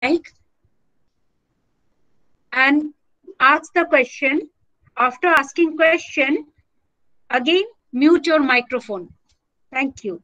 mic and ask the question. After asking question, again mute your microphone. Thank you.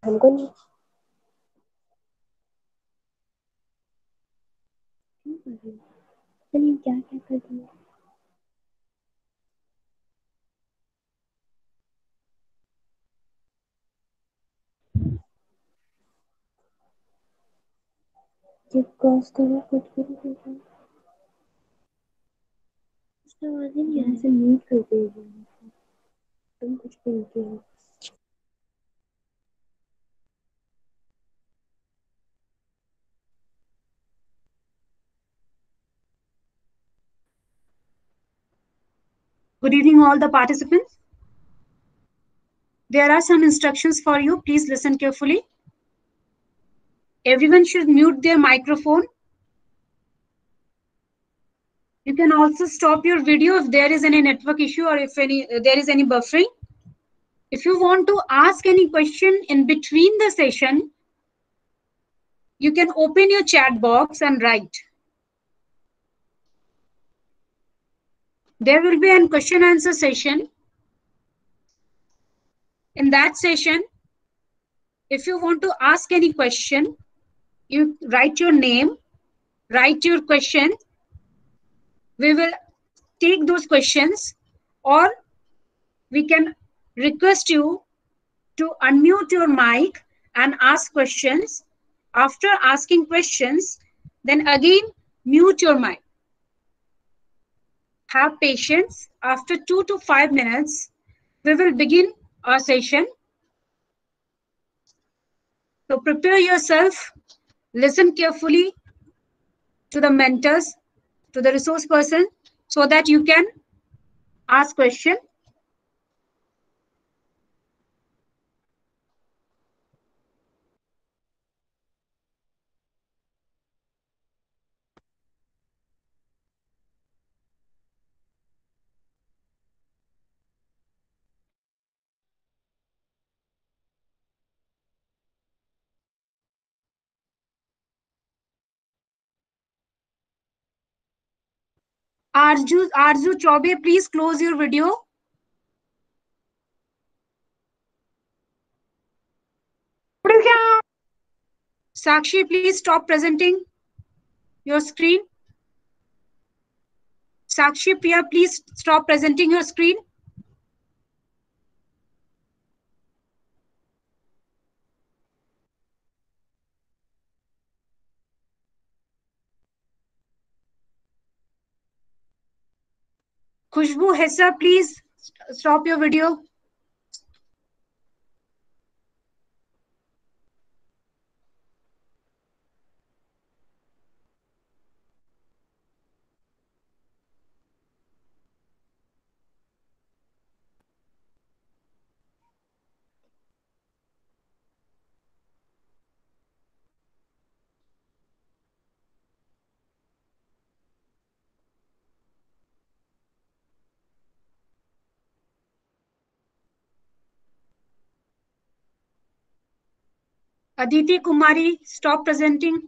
हमको नहीं चलिए क्या क्या कर दिया जब क्रॉस करो कुछ करो उसका आवाज ही नहीं यहाँ से म्यूट कर देगी तुम कुछ बोलते हो Good evening, all the participants. There are some instructions for you. Please listen carefully. Everyone should mute their microphone. You can also stop your video if there is any network issue or if there is any buffering. If you want to ask any question in between the session, you can open your chat box and write. There will be a question answer session. In that session, if you want to ask any question, you write your name, write your question. We will take those questions, or we can request you to unmute your mic and ask questions. After asking questions, then again mute your mic. Have patience. After 2 to 5 minutes, we will begin our session. So prepare yourself, listen carefully to the mentors, to the resource person, so that you can ask question. Arzu Chaube, please close your video. Sakshi, please stop presenting your screen. Sakshi Priya, please stop presenting your screen. Khushbu Hessa, please stop your video. Aditi Kumari, stop presenting.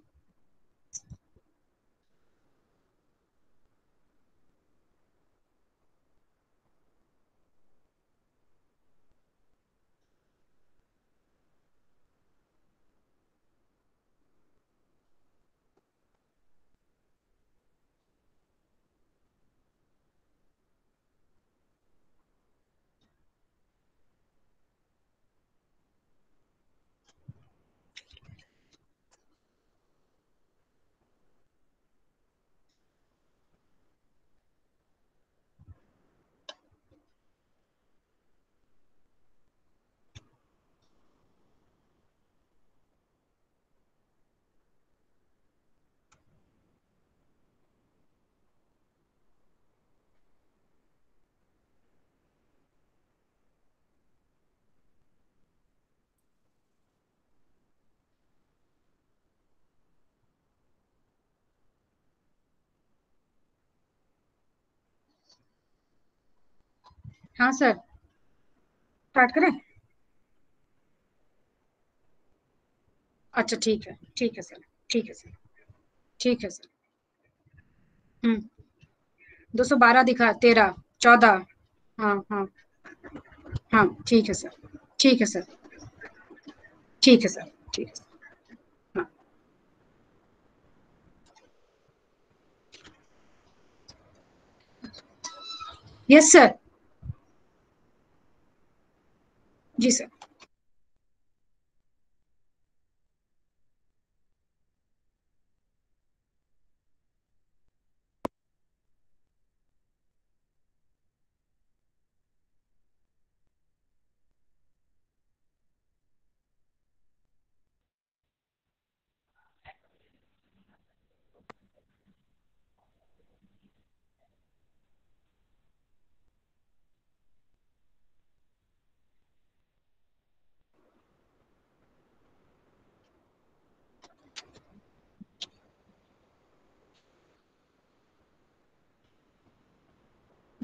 हाँ sir, start करें? अच्छा ठीक है, ठीक है sir, ठीक है sir, ठीक है सर। 212 दिखा, 13, 14। हाँ हाँ हाँ, ठीक है सर, ठीक है सर, ठीक है सर, ठीक है सर। हाँ, yes sir, ji sir.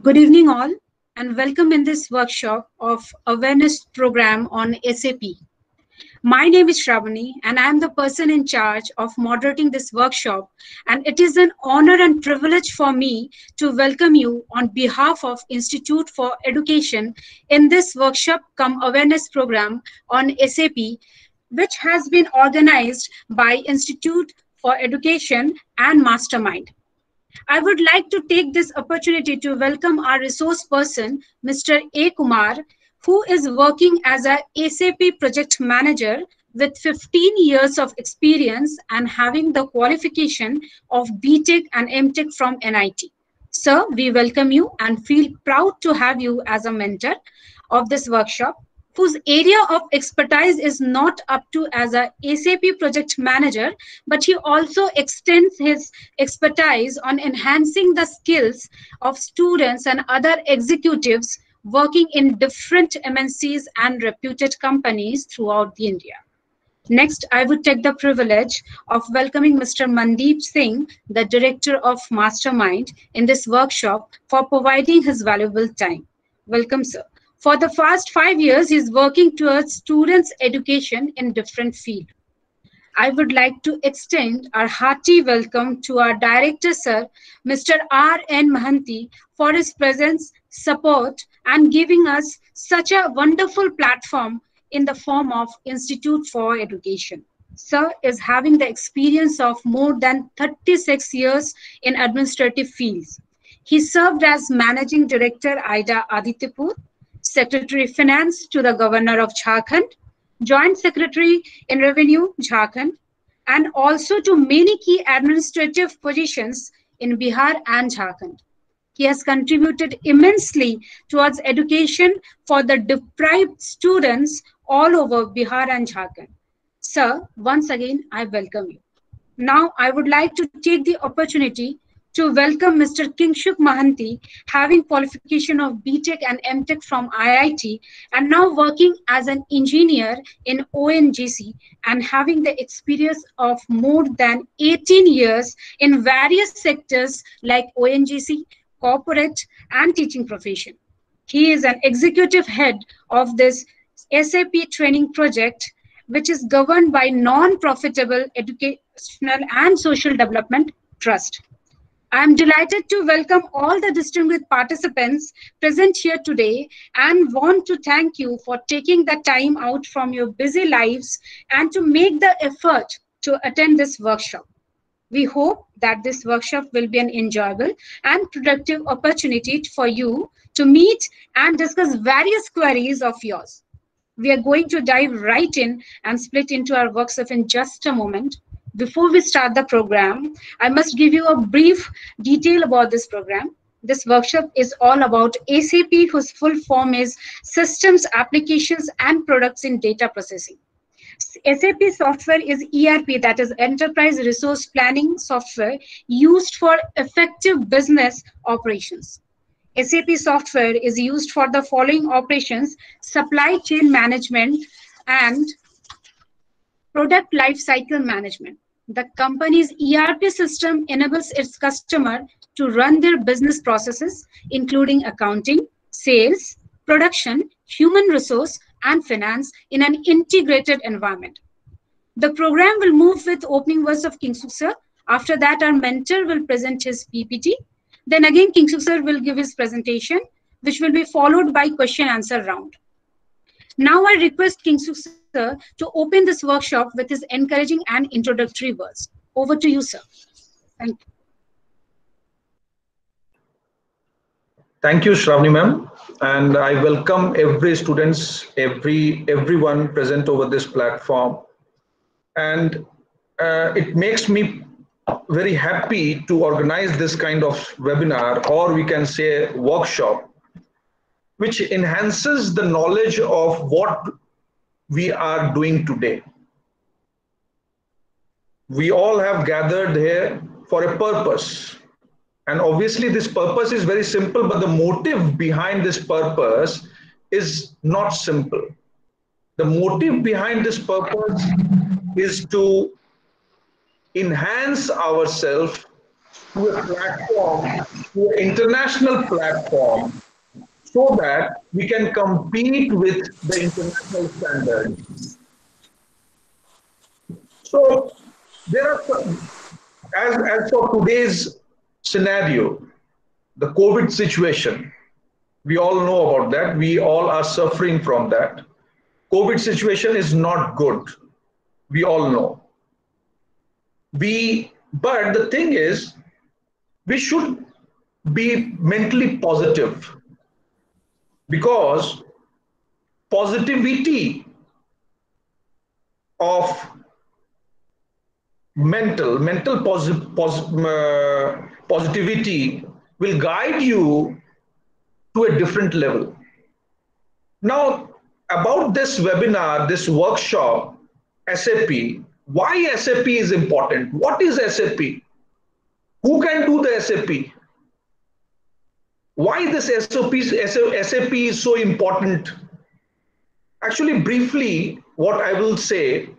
Good evening, all, and welcome in this workshop of awareness program on SAP. My name is Shravani, and I am the person in charge of moderating this workshop. And it is an honor and privilege for me to welcome you on behalf of Institute for Education in this workshop cum awareness program on SAP, which has been organized by Institute for Education and Mastermind. I would like to take this opportunity to welcome our resource person, Mr. A. Kumar, who is working as a SAP project manager with 15 years of experience and having the qualification of BTech and MTech from NIT. Sir, we welcome you and feel proud to have you as a mentor of this workshop, whose area of expertise is not up to as a SAP project manager, but he also extends his expertise on enhancing the skills of students and other executives working in different MNCs and reputed companies throughout the India. Next, I would take the privilege of welcoming Mr. Mandeep Singh, the Director of Mastermind, in this workshop for providing his valuable time. Welcome, sir. For the past 5 years, he's working towards students' education in different fields. I would like to extend our hearty welcome to our Director, Sir, Mr. R.N. Mahanti, for his presence, support, and giving us such a wonderful platform in the form of Institute for Education. Sir is having the experience of more than 36 years in administrative fields. He served as Managing Director, IDA Adityapur, Secretary Finance to the Governor of Jharkhand, Joint Secretary in Revenue, Jharkhand, and also to many key administrative positions in Bihar and Jharkhand. He has contributed immensely towards education for the deprived students all over Bihar and Jharkhand. Sir, once again, I welcome you. Now, I would like to take the opportunity to welcome Mr. Kingshuk Mahanti, having qualification of BTech and MTech from IIT, and now working as an engineer in ONGC and having the experience of more than 18 years in various sectors like ONGC, corporate, and teaching profession. He is an executive head of this SAP training project, which is governed by non-profitable educational and social development trust. I am delighted to welcome all the distinguished participants present here today and want to thank you for taking the time out from your busy lives and to make the effort to attend this workshop. We hope that this workshop will be an enjoyable and productive opportunity for you to meet and discuss various queries of yours. We are going to dive right in and split into our workshop in just a moment. Before we start the program, I must give you a brief detail about this program. This workshop is all about SAP, whose full form is Systems, Applications, and Products in Data Processing. SAP software is ERP, that is Enterprise Resource Planning software used for effective business operations. SAP software is used for the following operations: supply chain management and product lifecycle management. The company's ERP system enables its customer to run their business processes, including accounting, sales, production, human resource, and finance in an integrated environment. The program will move with opening words of King Suksa. After that, our mentor will present his PPT. Then again, King Suksa will give his presentation, which will be followed by question-answer round. Now I request King Suksa to open this workshop with his encouraging and introductory words. Over to you, sir. Thank you. Thank you, Shravani ma'am, and I welcome everyone present over this platform. And it makes me very happy to organize this kind of webinar, or we can say workshop, which enhances the knowledge of what we are doing today. We all have gathered here for a purpose. And obviously this purpose is very simple, but the motive behind this purpose is not simple. The motive behind this purpose is to enhance ourselves to a platform, to an international platform, so that we can compete with the international standards. So there are, as for today's scenario, the COVID situation, we all know about that. We all are suffering from that. COVID situation is not good. We all know. But the thing is, we should be mentally positive, because positivity of positivity will guide you to a different level. Now, about this webinar, this workshop, SAP, why SAP is important? What is SAP? Who can do the SAP? Why this SAP is so important? Actually, briefly, what I will say,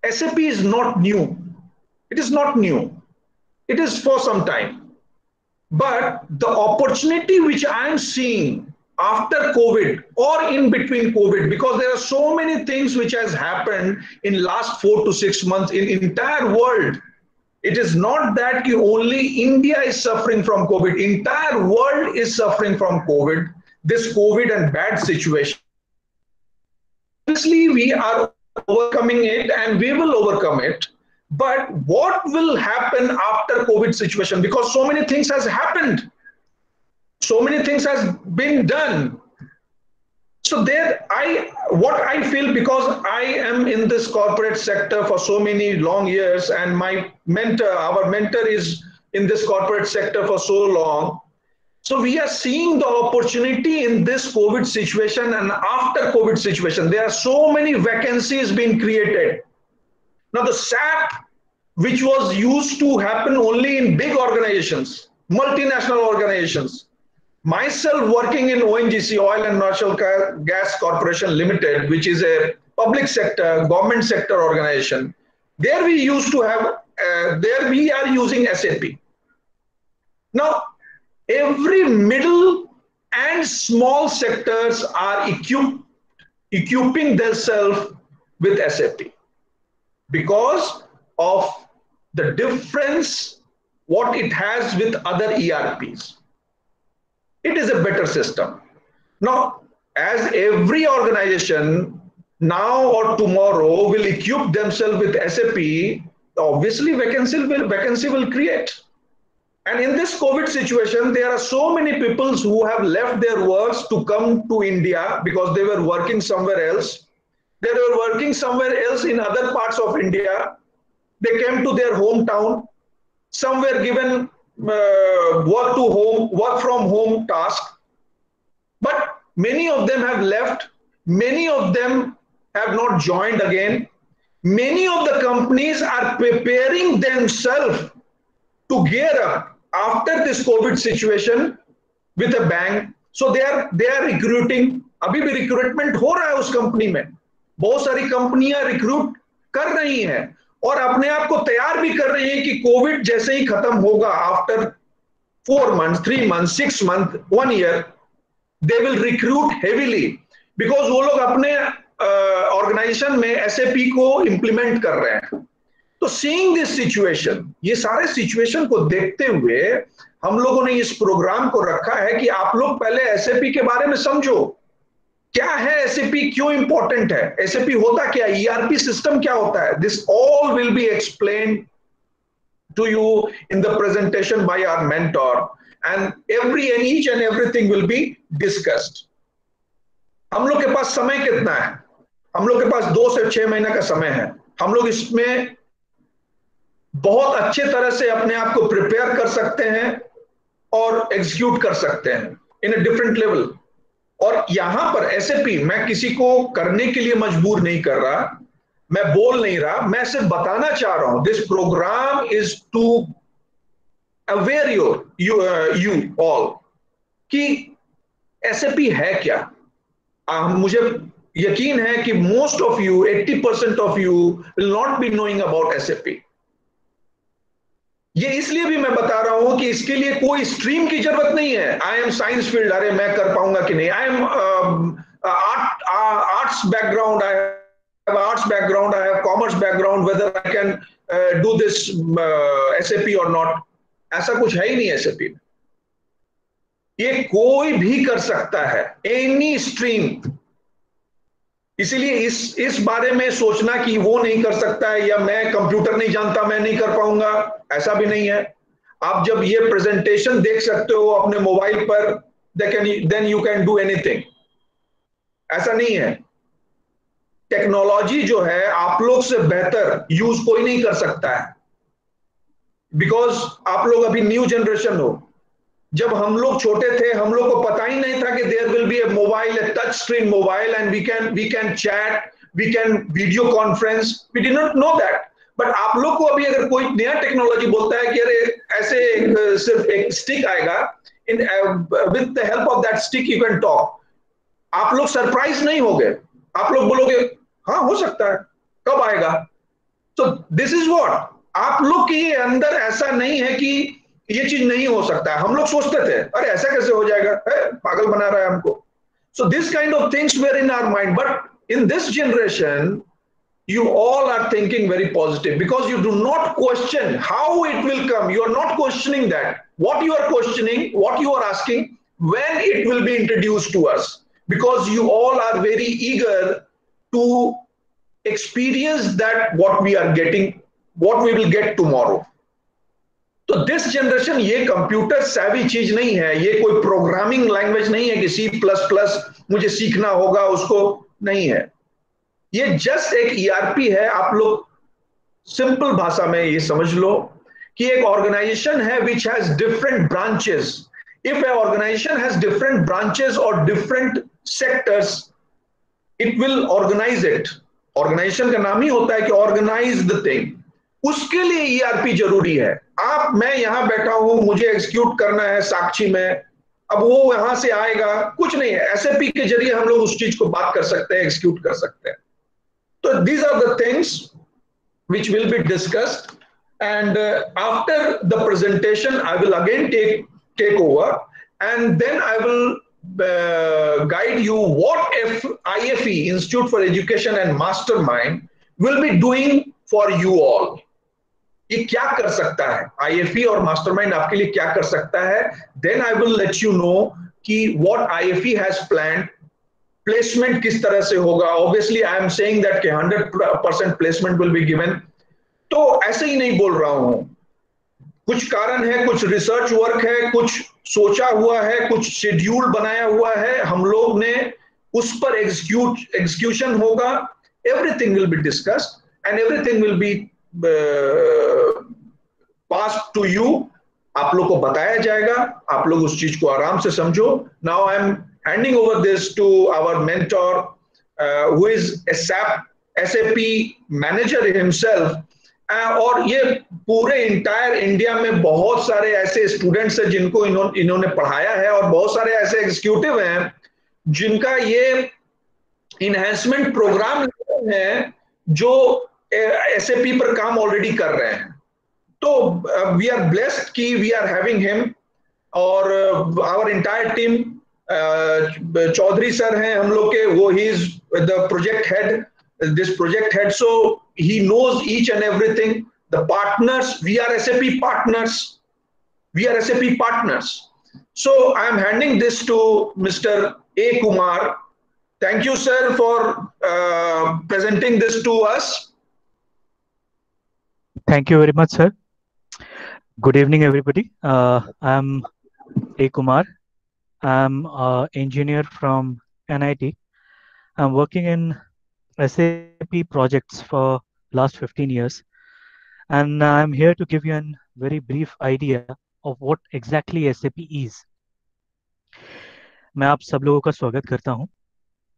SAP is not new. It is not new. It is for some time. But the opportunity which I am seeing after COVID or in between COVID, because there are so many things which has happened in last 4 to 6 months in entire world. It is not that only India is suffering from COVID. Entire world is suffering from COVID, this COVID and bad situation. Obviously, we are overcoming it and we will overcome it. But what will happen after COVID situation? Because so many things has happened. So many things has been done. So what I feel, because I am in this corporate sector for so many long years, and our mentor is in this corporate sector for so long. So we are seeing the opportunity in this COVID situation and after COVID situation. There are so many vacancies being created. Now the SAP, which was used to happen only in big organizations, multinational organizations, myself working in ONGC, Oil and Natural Gas Corporation Limited, which is a public sector, government sector organization, there we used to have, there we are using SAP. Now, every middle and small sectors are equipping themselves with SAP because of the difference what it has with other ERPs. It is a better system. Now, as every organization now or tomorrow will equip themselves with SAP, obviously vacancy will create. And in this COVID situation, there are so many people who have left their works to come to India because they were working somewhere else. They were working somewhere else in other parts of India. They came to their hometown. Some were given work from home task. But many of them have left. Many of them have not joined again. Many of the companies are preparing themselves to gear up after this COVID situation with a bang. So they are recruiting. अभी भी recruitment हो रहा है उस company में. बहुत सारी कंपनियां रिक्रूट कर रही हैं और अपने आप को तैयार भी कर रही हैं कि कोविड जैसे ही खत्म होगा after 4 months, 3 months, 6 months, 1 year, they will recruit heavily because वो लोग अपने ऑर्गेनाइजेशन में SAP को इंप्लीमेंट कर रहे हैं. तो सीइंग दिस सिचुएशन, ये सारे सिचुएशन को देखते हुए हम लोगों ने इस प्रोग्राम को रखा है कि आप लोग पहले SAP के बारे में समझो. क्या है SAP, क्यों इंपॉर्टेंट है, SAP होता क्या, ERP सिस्टम क्या होता है. This all will be explained to you in the presentation by our mentor, and each and everything will be discussed. हम लोग के पास समय कितना है? हम लोग के पास 2 से 6 महीने का समय है. हम लोग इसमें बहुत अच्छे तरह से अपने आप को प्रिपेयर कर सकते हैं और एग्जीक्यूट कर सकते हैं इन अ डिफरेंट लेवल. और यहां पर SAP मैं किसी को करने के लिए मजबूर नहीं कर रहा, मैं बोल नहीं रहा, मैं सिर्फ बताना चाह रहा हूं. This program is to aware you all कि SAP है क्या. मुझे यकीन है कि most of you, 80% of you will not be knowing about SAP. ये इसलिए भी मैं बता रहा हूं कि इसके लिए कोई स्ट्रीम की जरूरत नहीं है. आई एम साइंस फील्ड, अरे मैं कर पाऊंगा कि नहीं. I am arts background, I have arts background, I have commerce background, whether I can do this SAP or not. ऐसा कुछ है ही नहीं SAP में. ये कोई भी कर सकता है, any stream. इसीलिए इस बारे में सोचना कि वो नहीं कर सकता है या मैं कंप्यूटर नहीं जानता मैं नहीं कर पाऊंगा, ऐसा भी नहीं है. आप जब ये प्रेजेंटेशन देख सकते हो अपने मोबाइल पर, then you can do anything. ऐसा नहीं है. टेक्नोलॉजी जो है आप लोग से बेहतर यूज कोई नहीं कर सकता है, बिकॉज आप लोग अभी न्यू जनरेशन हो. जब हम लोग छोटे थे हम लोग को पता ही नहीं था कि there will be a mobile, a touch screen mobile, and we can chat, we can video conference. We did not know that. But आप लोग को अभी अगर कोई नया टेक्नोलॉजी बोलता है कि अरे ऐसे सिर्फ एक स्टिक आएगा, with the help of that stick you can talk, आप लोग सरप्राइज नहीं होगे. आप लोग बोलोगे हाँ हो सकता है, कब आएगा. तो दिस इज व्हाट, आप लोग के अंदर ऐसा नहीं है कि ये चीज नहीं हो सकता है. हम लोग सोचते थे अरे ऐसा कैसे हो जाएगा, पागल बना रहा है हमको. So this kind of things were in our mind. But in this generation you all are thinking very positive because you do not question how it will come. You are not questioning that. What you are questioning, what you are asking, when it will be introduced to us, because you all are very eager to experience that what we are getting, what we will get tomorrow. तो this generation ये computer savvy चीज नहीं है, ये कोई programming language नहीं है कि C++ मुझे सीखना होगा, उसको नहीं है. ये जस्ट एक ERP है. आप लोग सिंपल भाषा में ये समझ लो कि एक ऑर्गेनाइजेशन है which has different branches. If an organization has different branches or different sectors, it will organize it. Organisation का नाम ही होता है कि ऑर्गेनाइज द थिंग. उसके लिए ERP जरूरी है. मैं यहां बैठा हूं, मुझे एग्जीक्यूट करना है साक्षी में, अब वो यहां से आएगा, कुछ नहीं है. SAP के जरिए हम लोग उस चीज को बात कर सकते हैं, एग्जीक्यूट कर सकते हैं. तो these are the things which will be discussed, and after the presentation I will again take over, and then I will guide you what if IFE, Institute for Education and Mastermind, will be doing for you all. ये क्या कर सकता है, IFE और Mastermind आपके लिए क्या कर सकता है. Then I will let you know कि what IFE has planned, placement किस तरह से होगा. Obviously I am saying that 100% placement will be given. तो ऐसे ही नहीं बोल रहा हूं, कुछ कारण है, कुछ रिसर्च वर्क है, कुछ सोचा हुआ है, कुछ शेड्यूल बनाया हुआ है हम लोग ने, उस पर एग्जीक्यूशन होगा. Everything will be discussed and everything will be pass to you. आप लोग को बताया जाएगा, आप लोग उस चीज को आराम से समझो. Now I am handing over this to our mentor who is SAP manager himself. और ये पूरे इंटायर इंडिया में बहुत सारे ऐसे स्टूडेंट्स हैं जिनको इन्होंने पढ़ाया है, और बहुत सारे ऐसे एग्जीक्यूटिव हैं जिनका ये इनहेंसमेंट प्रोग्राम है जो SAP पर काम ऑलरेडी कर रहे हैं. तो वी आर ब्लेस्ड कि वी आर हैविंग हिम, और our entire team. Chaudhary sir हैं हम लोग के, वो he is the project head, this project head, so he knows each and everything. The partners, we are SAP partners, so I am handing this to Mr. A. Kumar. Thank you sir for presenting this to us. Thank you very much sir. Good evening everybody. I am A. Kumar. I am an engineer from NIT. I am working in SAP projects for last 15 years, and I'm here to give you a very brief idea of what exactly SAP is. मैं आप सब लोगों का स्वागत करता हूं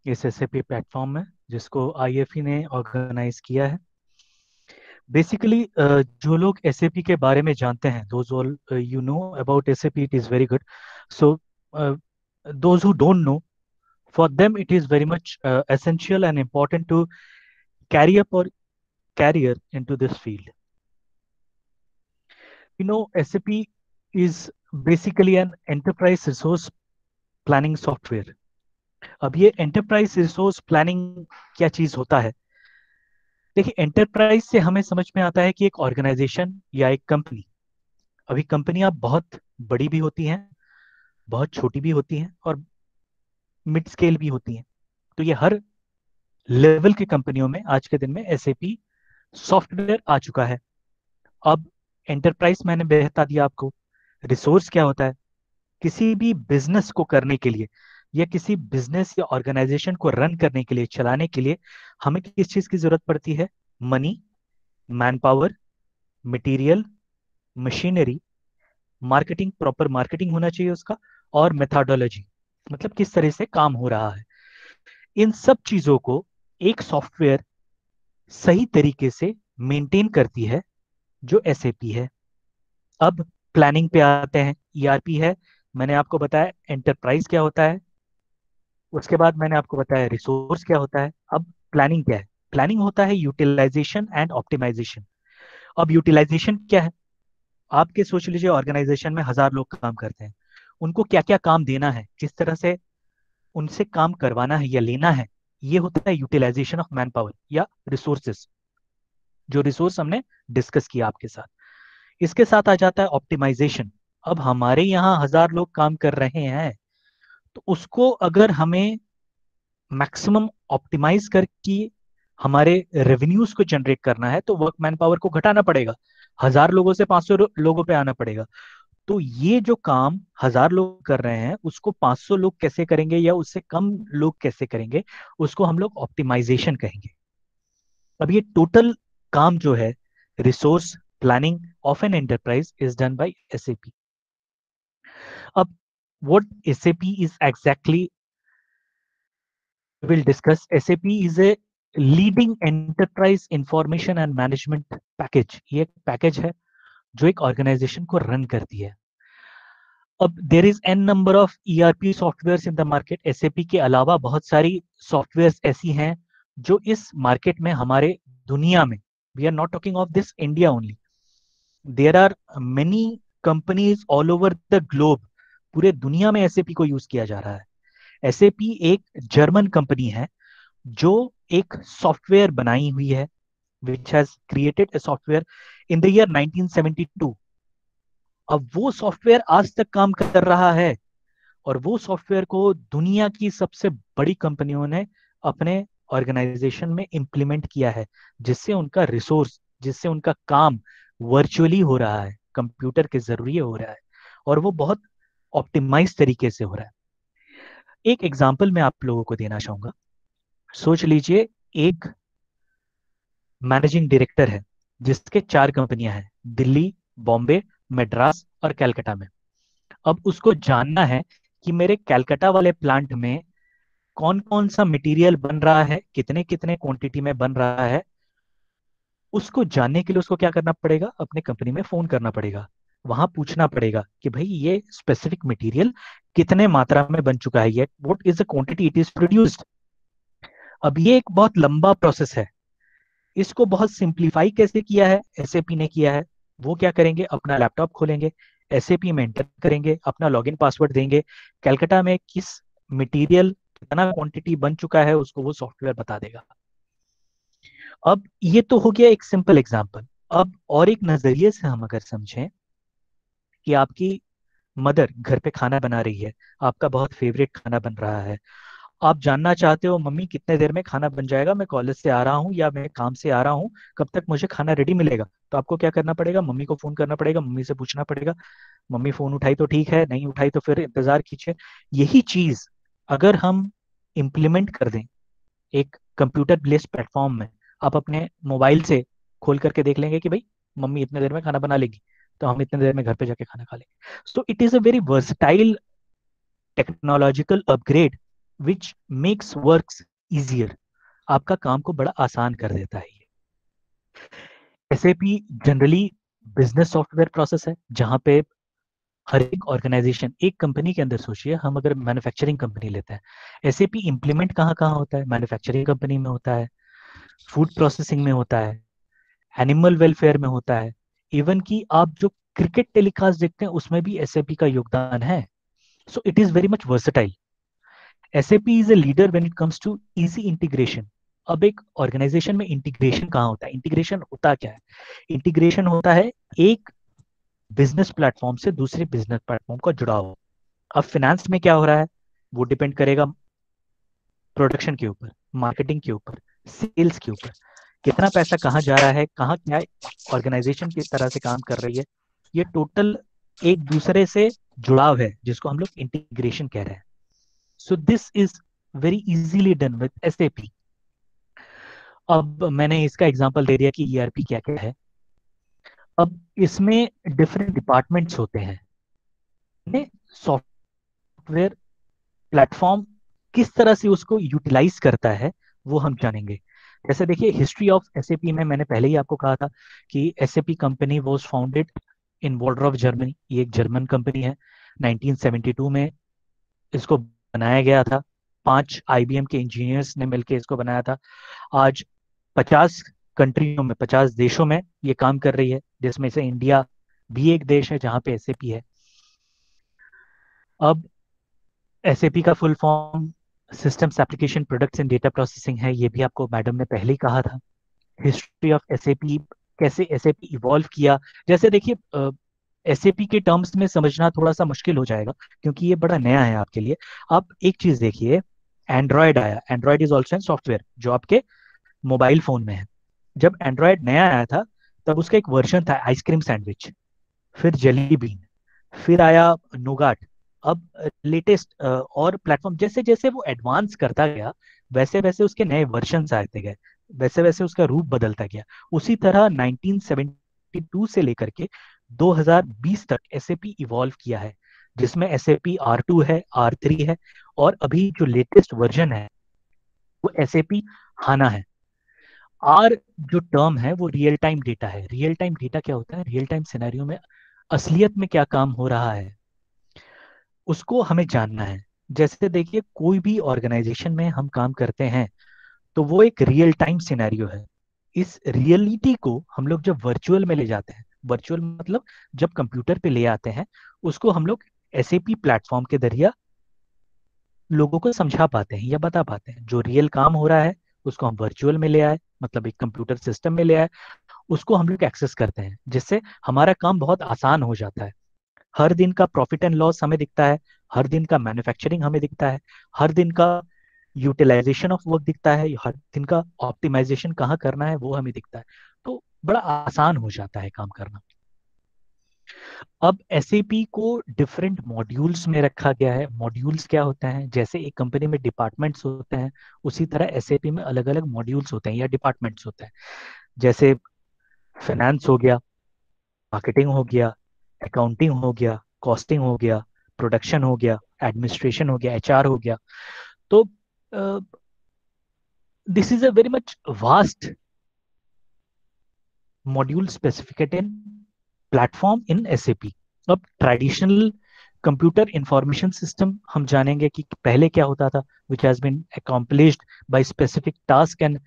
इस SAP platform में जिसको IFE ने ऑर्गेनाइज किया है. बेसिकली जो लोग SAP के बारे में जानते हैं, those all you know about SAP, it is very good. So those who don't know, for them it is very much essential and important to carry up or career into this field. You know, SAP is basically an enterprise resource planning software. अब ये enterprise resource planning क्या चीज होता है? देखिए, enterprise से हमें समझ में आता है कि एक ऑर्गेनाइजेशन या एक कंपनी. अभी कंपनियां बहुत बड़ी भी होती हैं, बहुत छोटी भी होती हैं, और मिड स्केल भी होती हैं. तो ये हर लेवल की कंपनियों में आज के दिन में SAP सॉफ्टवेयर आ चुका है. अब एंटरप्राइज मैंने बता दिया आपको. रिसोर्स क्या होता है? किसी भी बिजनेस को करने के लिए या किसी बिजनेस या ऑर्गेनाइजेशन को रन करने के लिए, चलाने के लिए हमें किस चीज की जरूरत पड़ती है? Money, man power, material, machinery, marketing, proper marketing होना चाहिए उसका, और मेथोडोलॉजी, मतलब किस तरह से काम हो रहा है. इन सब चीजों को एक सॉफ्टवेयर सही तरीके से मेंटेन करती है जो SAP है. अब प्लानिंग पे आते हैं. ERP है, मैंने आपको बताया एंटरप्राइज क्या होता है, उसके बाद मैंने आपको बताया रिसोर्स क्या होता है. अब प्लानिंग क्या है? प्लानिंग होता है यूटिलाइजेशन एंड ऑप्टिमाइजेशन. अब यूटिलाइजेशन क्या है? आपके सोच लीजिए ऑर्गेनाइजेशन में 1000 लोग काम करते हैं, उनको क्या क्या काम देना है, किस तरह से उनसे काम करवाना है या लेना है, ये होता है यूटिलाइजेशन ऑफ मैन पावर या रिसोर्सेस, जो रिसोर्स हमने डिस्कस किया आपके साथ. इसके साथ आ जाता है ऑप्टिमाइजेशन. अब हमारे यहाँ 1000 लोग काम कर रहे हैं, तो उसको अगर हमें मैक्सिमम ऑप्टिमाइज करके हमारे रेवेन्यूज को जनरेट करना है तो वर्क मैन पावर को घटाना पड़ेगा. 1000 लोगों से 500 लोगों पे आना पड़ेगा. तो ये जो काम 1000 लोग कर रहे हैं उसको 500 लोग कैसे करेंगे या उससे कम लोग कैसे करेंगे, उसको हम लोग ऑप्टिमाइजेशन कहेंगे. अब ये टोटल काम जो है resource planning of an enterprise is done by SAP. अब what SAP is exactly, we will discuss. SAP is a leading enterprise information and management package. ये एक पैकेज है जो एक ऑर्गेनाइजेशन को रन करती है. अब there is n number of ERP softwares in the market. SAP के अलावा बहुत सारी सॉफ्टवेयर्स ऐसी हैं जो इस मार्केट में, हमारे दुनिया में, we are not talking of this India only, there are many companies all over the globe. पूरे दुनिया में SAP को यूज किया जा रहा है. SAP एक जर्मन कंपनी है जो एक सॉफ्टवेयर बनाई हुई है, which has created a software in the year 1972. अब वो सॉफ्टवेयर आज तक काम कर रहा है और वो सॉफ्टवेयर को दुनिया की सबसे बड़ी कंपनियों ने अपने ऑर्गेनाइजेशन में इंप्लीमेंट किया है, जिससे उनका रिसोर्स, जिससे उनका काम वर्चुअली हो रहा है, कंप्यूटर के जरिए हो रहा है, और वो बहुत ऑप्टिमाइज तरीके से हो रहा है। एक एग्जांपल मैं आप लोगों को देना चाहूंगा। सोच लीजिए एक मैनेजिंग डायरेक्टर है जिसके 4 कंपनियां हैं, दिल्ली, बॉम्बे, मद्रास और कलकत्ता में। अब उसको जानना है कि मेरे कलकत्ता वाले प्लांट में कौन कौन सा मटेरियल बन रहा है, कितने कितने क्वांटिटी में बन रहा है। उसको जानने के लिए उसको क्या करना पड़ेगा, अपने कंपनी में फोन करना पड़ेगा, वहां पूछना पड़ेगा कि भाई ये स्पेसिफिक मटेरियल कितने मात्रा में बन चुका है, ये what is the quantity it is produced. अब ये एक बहुत लंबा प्रोसेस है। इसको बहुत सिंप्लीफाई कैसे किया है, एसएपी ने किया है। वो क्या करेंगे, अपना लैपटॉप खोलेंगे, एसएपी में एंटर करेंगे, अपना लॉगिन पासवर्ड देंगे, कलकत्ता में किस मटेरियल कितना क्वांटिटी बन चुका है उसको वो सॉफ्टवेयर बता देगा। अब ये तो हो गया एक सिंपल एग्जांपल। अब और एक नजरिए से हम अगर समझें कि आपकी मदर घर पे खाना बना रही है, आपका बहुत फेवरेट खाना बन रहा है, आप जानना चाहते हो मम्मी कितने देर में खाना बन जाएगा, मैं कॉलेज से आ रहा हूँ या मैं काम से आ रहा हूँ, कब तक मुझे खाना रेडी मिलेगा। तो आपको क्या करना पड़ेगा, मम्मी को फोन करना पड़ेगा, मम्मी से पूछना पड़ेगा। मम्मी फोन उठाई तो ठीक है, नहीं उठाई तो फिर इंतजार कीजिए। यही चीज अगर हम इम्प्लीमेंट कर दें एक कंप्यूटर बेस्ड प्लेटफॉर्म में, आप अपने मोबाइल से खोल करके देख लेंगे कि भाई मम्मी इतने देर में खाना बना लेगी, तो हम इतने देर में घर पे जाके खाना खा लेंगे। So it is a very versatile technological upgrade which makes works easier. आपका काम को बड़ा आसान कर देता है ये। SAP generally business software process है जहां पे हर एक ऑर्गेनाइजेशन, एक कंपनी के अंदर सोचिए, हम अगर मैन्युफैक्चरिंग कंपनी लेते हैं, एसएपी इंप्लीमेंट कहाँ कहाँ होता है, मैन्युफैक्चरिंग कंपनी में होता है, फूड प्रोसेसिंग में होता है, एनिमल वेलफेयर में होता है, इवन कि आप जो क्रिकेट टेलीकास्ट देखते हैं उसमें भी एसएपी का योगदान है। So it is very much versatile. SAP is a leader when it comes to easy integration. अब एक ऑर्गेनाइजेशन में इंटीग्रेशन कहाँ होता है, इंटीग्रेशन होता क्या है, इंटीग्रेशन होता है एक बिजनेस प्लेटफॉर्म से दूसरे बिजनेस प्लेटफॉर्म का जुड़ाव। अब फाइनेंस में क्या हो रहा है वो डिपेंड करेगा प्रोडक्शन के ऊपर, मार्केटिंग के ऊपर, सेल्स के ऊपर, कितना पैसा कहाँ जा रहा है, कहाँ क्या ऑर्गेनाइजेशन किस तरह से काम कर रही है। ये टोटल एक दूसरे से जुड़ाव है जिसको हम लोग इंटीग्रेशन कह रहे हैं। So this is very easily done with SAP. अब मैंने इसका एग्जांपल दे दिया कि ERP क्या क्या है। अब इसमें डिफरेंट डिपार्टमेंट्स होते हैं। सॉफ्टवेयर प्लेटफॉर्म किस तरह से उसको यूटिलाइज करता है वो हम जानेंगे। जैसे देखिए हिस्ट्री ऑफ SAP में मैंने पहले ही आपको कहा था कि SAP company was founded in Waldorf Germany. ये एक जर्मन कंपनी है। 1972 में इसको बनाया गया था। 5 IBM के इंजीनियर्स ने मिलकर इसको बनाया था। आज 50 कंट्रियों में, 50 देशों में ये काम कर रही है, जिसमें से इंडिया भी एक देश है जहां पे SAP है। अब SAP का full form systems application products and data processing है। ये भी आपको मैडम ने पहले ही कहा था। हिस्ट्री ऑफ SAP, कैसे SAP इवॉल्व किया। जैसे देखिए SAP के टर्म्स में समझना थोड़ा सा मुश्किल हो जाएगा क्योंकि ये बड़ा नया है आपके लिए। आप एक चीज देखिए, एंड्रॉयड आया। Android is also an software जो आपके मोबाइल फोन में है। जब एंड्रॉयड नया आया था तब उसका एक वर्जन था आइसक्रीम सैंडविच, फिर जेली बीन, फिर आया नोगाट। अब लेटेस्ट और प्लेटफॉर्म जैसे जैसे वो एडवांस करता गया वैसे वैसे उसके नए वर्जन आते गए, वैसे वैसे उसका रूप बदलता गया। उसी तरह 1972 से लेकर के 2020 तक SAP इवॉल्व किया है, जिसमें SAP R2 है, R3 है, और अभी जो लेटेस्ट वर्जन है वो SAP HANA है। R जो टर्म है वो रियल टाइम डेटा है। रियल टाइम डेटा क्या होता है, रियल टाइम सिनेरियो में असलियत में क्या काम हो रहा है उसको हमें जानना है। जैसे देखिए कोई भी ऑर्गेनाइजेशन में हम काम करते हैं तो वो एक रियल टाइम सिनेरियो है। इस रियलिटी को हम लोग जब वर्चुअल में ले जाते हैं, वर्चुअल मतलब जब कंप्यूटर पे ले आते हैं, उसको हम लोग SAP प्लेटफॉर्म के जरिए लोगों को समझा पाते हैं या बता पाते हैं। जो रियल काम हो रहा है उसको हम वर्चुअल में ले आए, मतलब एक कंप्यूटर सिस्टम में ले आए, उसको हम लोग एक्सेस करते हैं, जिससे हमारा काम बहुत आसान हो जाता है। हर दिन का प्रॉफिट एंड लॉस हमें दिखता है, हर दिन का मैन्युफैक्चरिंग हमें दिखता है, हर दिन का यूटिलाइजेशन ऑफ वर्क दिखता है, हर दिन का ऑप्टिमाइजेशन कहाँ करना है वो हमें दिखता है। तो बड़ा आसान हो जाता है काम करना। अब एसएपी को डिफरेंट मॉड्यूल्स में रखा गया है। मॉड्यूल्स क्या होते हैं? जैसे एक कंपनी में डिपार्टमेंट्स होते हैं, उसी तरह एसएपी में अलग अलग मॉड्यूल्स होते हैं या डिपार्टमेंट्स होते हैं। जैसे फाइनेंस हो गया, मार्केटिंग हो गया, अकाउंटिंग हो गया, कॉस्टिंग हो गया, प्रोडक्शन हो गया, एडमिनिस्ट्रेशन हो गया, एचआर हो गया। तो this is a very much vast module specificated platform in SAP. अब ट्रेडिशनल कंप्यूटर इंफॉर्मेशन सिस्टम हम जानेंगे कि पहले क्या होता था, which has been accomplished by specific task and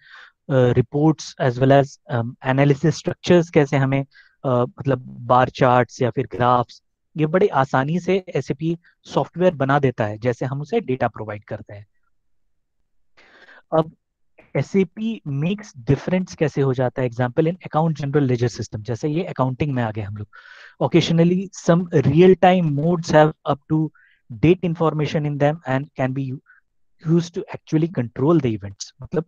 reports as well as analysis structures. कैसे हमें मतलब बार चार्ट्स या फिर ग्राफ्स, ये बड़ी आसानी से एसएपी सॉफ्टवेयर बना देता है, जैसे हम उसे डेटा प्रोवाइड करते हैं। अब एसएपी मेक्स डिफरेंस कैसे हो जाता है? Example in account general ledger system, जैसे ये अकाउंटिंग में आ गए हम लोग। Occasionally some real time modes have up to date information in them and can be used to actually control the events. मतलब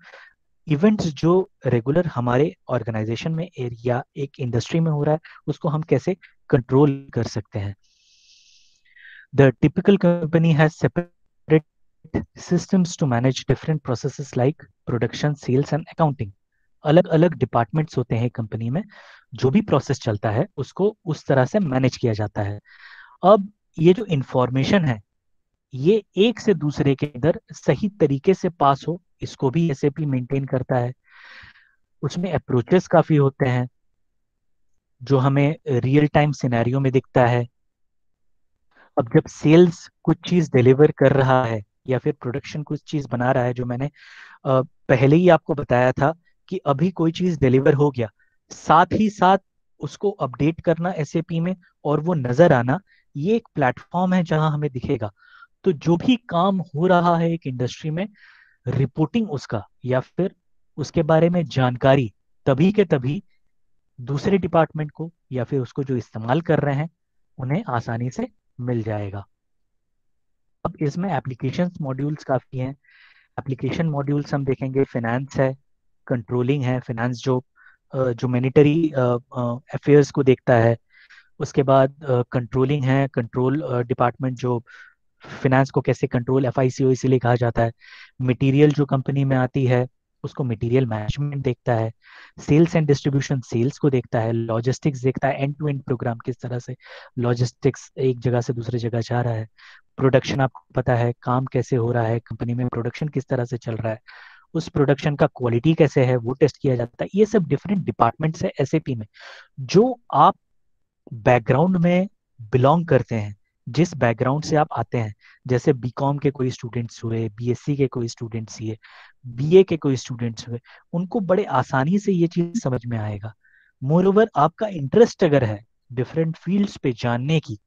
इवेंट्स जो रेगुलर हमारे ऑर्गेनाइजेशन में या एक इंडस्ट्री में हो रहा है, उसको हम कैसे कंट्रोल कर सकते हैं। The typical company has separate systems to manage different processes like production, sales and accounting. अलग अलग डिपार्टमेंट्स होते हैं कंपनी में, जो भी प्रोसेस चलता है उसको उस तरह से मैनेज किया जाता है। अब ये जो इंफॉर्मेशन है ये एक से दूसरे के अंदर सही तरीके से पास हो, इसको भी एसएपी मेंटेन करता है। उसमें अप्रोचेस काफी होते हैं जो हमें रियल टाइम सिनेरियो में दिखता है। अब जब सेल्स कुछ चीज डिलीवर कर रहा है या फिर प्रोडक्शन कुछ चीज बना रहा है, जो मैंने पहले ही आपको बताया था कि अभी कोई चीज डिलीवर हो गया, साथ ही साथ उसको अपडेट करना एसएपी में और वो नजर आना, ये एक प्लेटफॉर्म है जहां हमें दिखेगा। तो जो भी काम हो रहा है एक इंडस्ट्री में, रिपोर्टिंग उसका या फिर उसके बारे में जानकारी तभी के तभी दूसरे डिपार्टमेंट को या फिर उसको जो इस्तेमाल कर रहे हैं उन्हें आसानी से मिल जाएगा। अब इसमें एप्लीकेशन मॉड्यूल्स काफी हैं। एप्लीकेशन मॉड्यूल्स हम देखेंगे, फाइनेंस है, कंट्रोलिंग है, फाइनेंस जो मॉनेटरी अफेयर्स को देखता है। उसके बाद कंट्रोलिंग है, कंट्रोल डिपार्टमेंट जो फाइनेंस को कैसे कंट्रोल, एफआईसीओ इसीलिए कहा जाता है। मटेरियल जो कंपनी में आती है उसको मटेरियल मैनेजमेंट देखता है। सेल्स एंड डिस्ट्रीब्यूशन सेल्स को देखता है। लॉजिस्टिक्स देखता है, एंड टू एंड प्रोग्राम किस तरह से लॉजिस्टिक्स एक जगह से दूसरी जगह जा रहा है। प्रोडक्शन आपको पता है काम कैसे हो रहा है कंपनी में, प्रोडक्शन किस तरह से चल रहा है, उस प्रोडक्शन का क्वालिटी कैसे है वो टेस्ट किया जाता है। ये सब डिफरेंट डिपार्टमेंट्स है एसएपी में। जो आप बैकग्राउंड में बिलोंग करते हैं, जिस बैकग्राउंड से आप आते हैं, जैसे बीकॉम के कोई स्टूडेंट्स हुए, बीएससी के कोई स्टूडेंट्स हुए, बीए के कोई स्टूडेंट्स हुए, उनको बड़े आसानी से ये चीज समझ में आएगा। मोरओवर आपका इंटरेस्ट अगर है डिफरेंट फील्ड्स पे जानने की,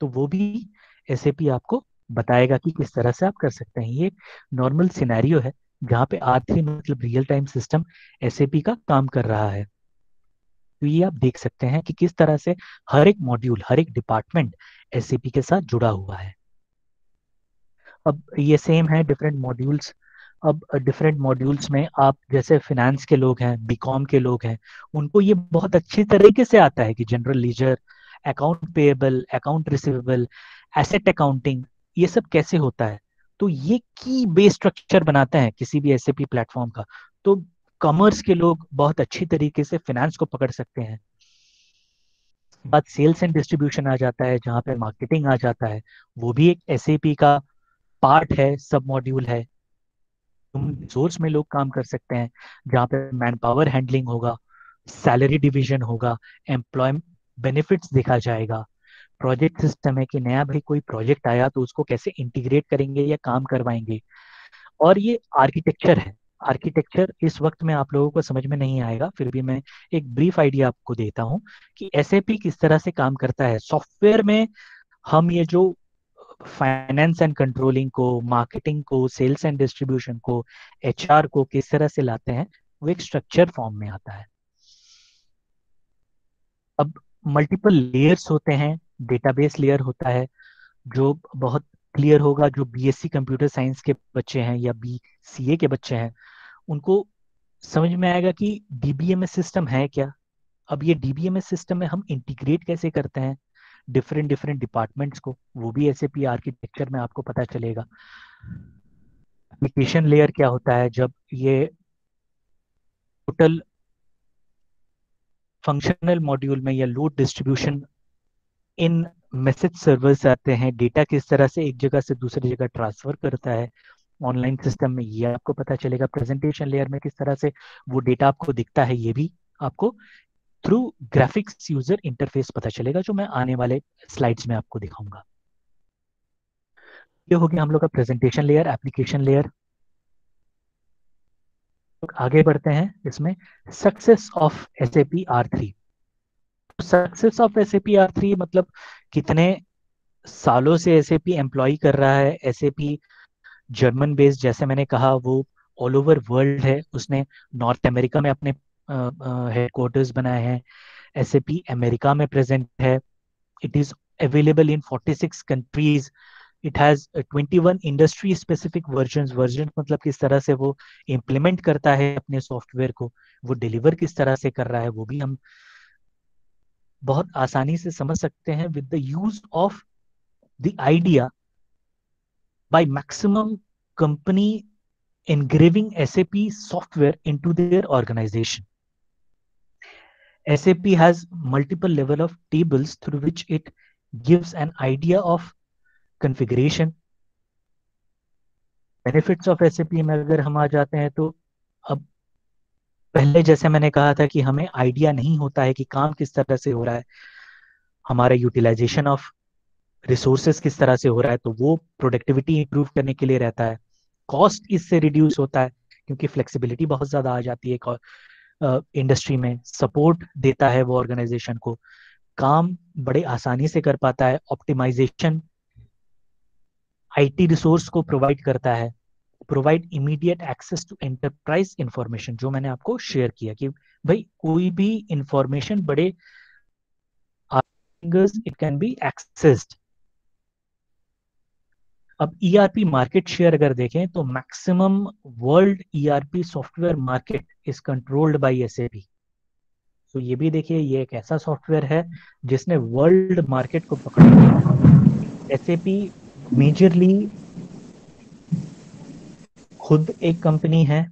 तो वो भी एसएपी आपको बताएगा कि किस तरह से आप कर सकते हैं। ये नॉर्मल सिनेरियो है जहाँ पे R3 मतलब रियल टाइम सिस्टम एसएपी का काम कर रहा है। तो ये आप देख सकते हैं कि किस तरह से हर एक मॉड्यूल, हर एक डिपार्टमेंट एसएपी के साथ जुड़ा हुआ है। अब ये सेम है डिफरेंट मॉड्यूल्स। अब डिफरेंट मॉड्यूल्स में आप जैसे फिनेंस के लोग हैं, बीकॉम के लोग हैं, उनको ये बहुत अच्छी तरीके से आता है कि general ledger, account payable, account receivable, asset accounting, ये सब कैसे होता है। तो ये की बेस स्ट्रक्चर बनाते हैं किसी भी एसएपी प्लेटफॉर्म का। तो कॉमर्स के लोग बहुत अच्छी तरीके से फिनेंस को पकड़ सकते हैं। बाद सेल्स एंड डिस्ट्रीब्यूशन आ जाता है जहाँ पे मार्केटिंग आ जाता है, वो भी एक एसएपी का पार्ट है, सब मॉड्यूल है। सोर्स में लोग काम कर सकते हैं जहाँ पे मैन पावर हैंडलिंग होगा, सैलरी डिवीजन होगा, एम्प्लॉय बेनिफिट्स देखा जाएगा। प्रोजेक्ट सिस्टम है कि नया भाई कोई प्रोजेक्ट आया तो उसको कैसे इंटीग्रेट करेंगे या काम करवाएंगे। और ये आर्किटेक्चर है। आर्किटेक्चर इस वक्त में आप लोगों को समझ में नहीं आएगा, फिर भी मैं एक ब्रीफ आइडिया आपको देता हूँ कि एसएपी किस तरह से काम करता है। सॉफ्टवेयर में हम ये जो फाइनेंस एंड कंट्रोलिंग को, मार्केटिंग को, सेल्स एंड डिस्ट्रीब्यूशन को, एचआर को किस तरह से लाते हैं, वो एक स्ट्रक्चर फॉर्म में आता है। अब मल्टीपल लेयर्स होते हैं, डेटाबेस लेयर होता है जो बहुत क्लियर होगा, जो बीएससी कंप्यूटर साइंस के बच्चे हैं या बीसीए के बच्चे हैं उनको समझ में आएगा कि डीबीएमएस सिस्टम है क्या। अब ये डीबीएमएस सिस्टम में हम इंटीग्रेट कैसे करते हैं डिफरेंट डिफरेंट डिपार्टमेंट्स को, वो भी एसएपी आर्किटेक्चर में आपको पता चलेगा। एप्लीकेशन लेयर क्या होता है, जब ये टोटल फंक्शनल मॉड्यूल में या load distribution in message servers आते हैं, डेटा किस तरह से एक जगह से दूसरी जगह ट्रांसफर करता है ऑनलाइन सिस्टम में, ये आपको पता चलेगा। प्रेजेंटेशन लेयर में किस तरह से वो डेटा आपको दिखता है, ये भी आपको थ्रू ग्राफिक्स यूजर इंटरफेस पता चलेगा, जो मैं आने वाले स्लाइड्स में आपको दिखाऊंगा। ये हो गया हम लोग का प्रेजेंटेशन लेयर, एप्लीकेशन लेयर। आगे बढ़ते हैं इसमें success of SAP R3। Success of SAP R3 मतलब कितने सालों से एसएपी एम्प्लॉय कर रहा है। एसएपी जर्मन बेस्ड, जैसे मैंने कहा, वो ऑल ओवर वर्ल्ड है। उसने नॉर्थ अमेरिका में अपने हेडक्वार्टर्स बनाए हैं। एसएपी अमेरिका में प्रेजेंट है। It is available in 46 countries. It has 21 industry specific version मतलब किस तरह से वो इम्प्लीमेंट करता है अपने सॉफ्टवेयर को, वो डिलीवर किस तरह से कर रहा है, वो भी हम बहुत आसानी से समझ सकते हैं with the use of the idea by maximum company engraving SAP software into their organization. SAP has multiple level of tables through which it gives an idea of configuration. Benefits of SAP में अगर हम आ जाते हैं तो अब पहले जैसे मैंने कहा था कि हमें आइडिया नहीं होता है कि काम किस तरह से हो रहा है, हमारा यूटिलाइजेशन ऑफ रिसोर्सेस किस तरह से हो रहा है, तो वो प्रोडक्टिविटी इंप्रूव करने के लिए रहता है। कॉस्ट इससे रिड्यूस होता है क्योंकि फ्लेक्सिबिलिटी बहुत ज्यादा आ जाती है इंडस्ट्री में। सपोर्ट देता है वो ऑर्गेनाइजेशन को, काम बड़े आसानी से कर पाता है। ऑप्टिमाइजेशन आईटी रिसोर्स को प्रोवाइड करता है। Provide immediate access to enterprise information, जो मैंने आपको शेयर किया कि भाई कोई भी इंफॉर्मेशन बड़े इट कैन बी एक्सेस्ड। अब ईआरपी मार्केट शेयर अगर देखें तो maximum world ERP software market is controlled by SAP. तो ये भी देखिए, ये एक ऐसा सॉफ्टवेयर है जिसने वर्ल्ड मार्केट को पकड़ लिया। एसएपी मेजरली खुद एक कंपनी है,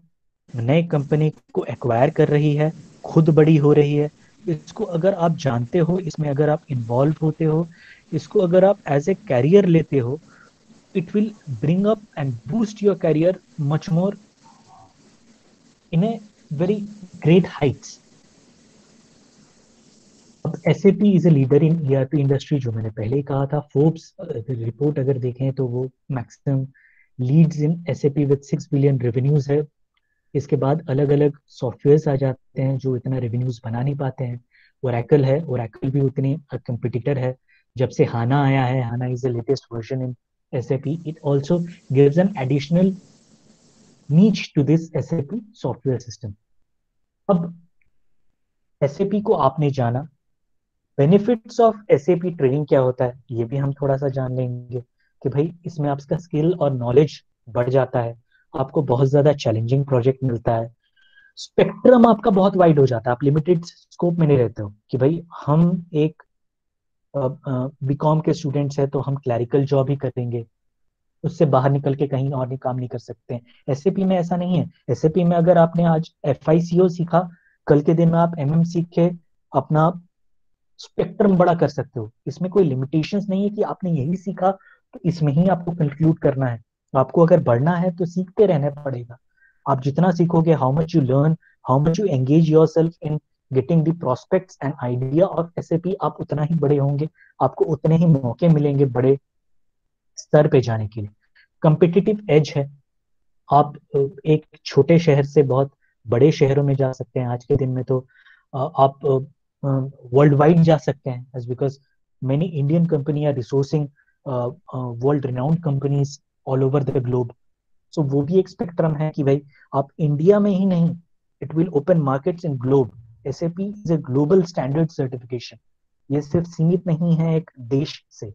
नए कंपनी को एक्वायर कर रही है, खुद बड़ी हो रही है। इसको अगर आप जानते हो, इसमें अगर आप इन्वॉल्व होते हो, इसको अगर आप एज ए कैरियर लेते हो, it will bring up and boost your career much more in a very great heights. अब SAP is a leader in ERP industry, जो मैंने पहले ही कहा था। फोर्ब्स रिपोर्ट अगर देखें तो वो maximum leads in SAP with 6 billion revenues है। इसके बाद अलग अलग सॉफ्टवेयर्स आ जाते हैं जो इतना रेवेन्यूज बना नहीं पाते हैं। ओरेकल है, ओरेकल भी उतनी कंपिटिटर है। जब से हाना आया है, HANA is the latest version in SAP, it also gives an additional niche to this SAP software system. अब SAP को आपने जाना, बेनिफिट्स ऑफ SAP ट्रेनिंग क्या होता है ये भी हम थोड़ा सा जान लेंगे कि भाई इसमें आपका स्किल और नॉलेज बढ़ जाता है, आपको बहुत ज्यादा चैलेंजिंग प्रोजेक्ट मिलता है, स्पेक्ट्रम आपका बहुत वाइड हो जाता है, आप लिमिटेड स्कोप में नहीं रहते हो कि भाई हम एक बीकॉम के स्टूडेंट्स है तो हम क्लैरिकल जॉब ही करेंगे, उससे बाहर निकल के कहीं और काम नहीं कर सकते हैं। एसएपी में ऐसा नहीं है। एसएपी में अगर आपने आज FICO सीखा, कल के दिन में आप MM सीख के अपना स्पेक्ट्रम बड़ा कर सकते हो। इसमें कोई लिमिटेशंस नहीं है कि आपने यही सीखा तो इसमें ही आपको कंक्लूड करना है। आपको अगर बढ़ना है तो सीखते रहना पड़ेगा। आप जितना सीखोगे, how much you learn, how much you engage yourself in getting the prospects and idea of SAP, आप उतना ही बड़े होंगे, आपको उतने ही मौके मिलेंगे बड़े स्तर पे जाने के लिए। कंपिटिटिव एज है, आप एक छोटे शहर से बहुत बड़े शहरों में जा सकते हैं। आज के दिन में तो आप वर्ल्ड वाइड जा सकते हैं, because many Indian company are resourcing world renowned companies all over the globe. So वो भी एक स्पेक्ट्रम है कि भाई आप इंडिया में ही नहीं, it will open markets in globe. SAP is a global standard certification. ये सिर्फ सीमित नहीं है एक देश से,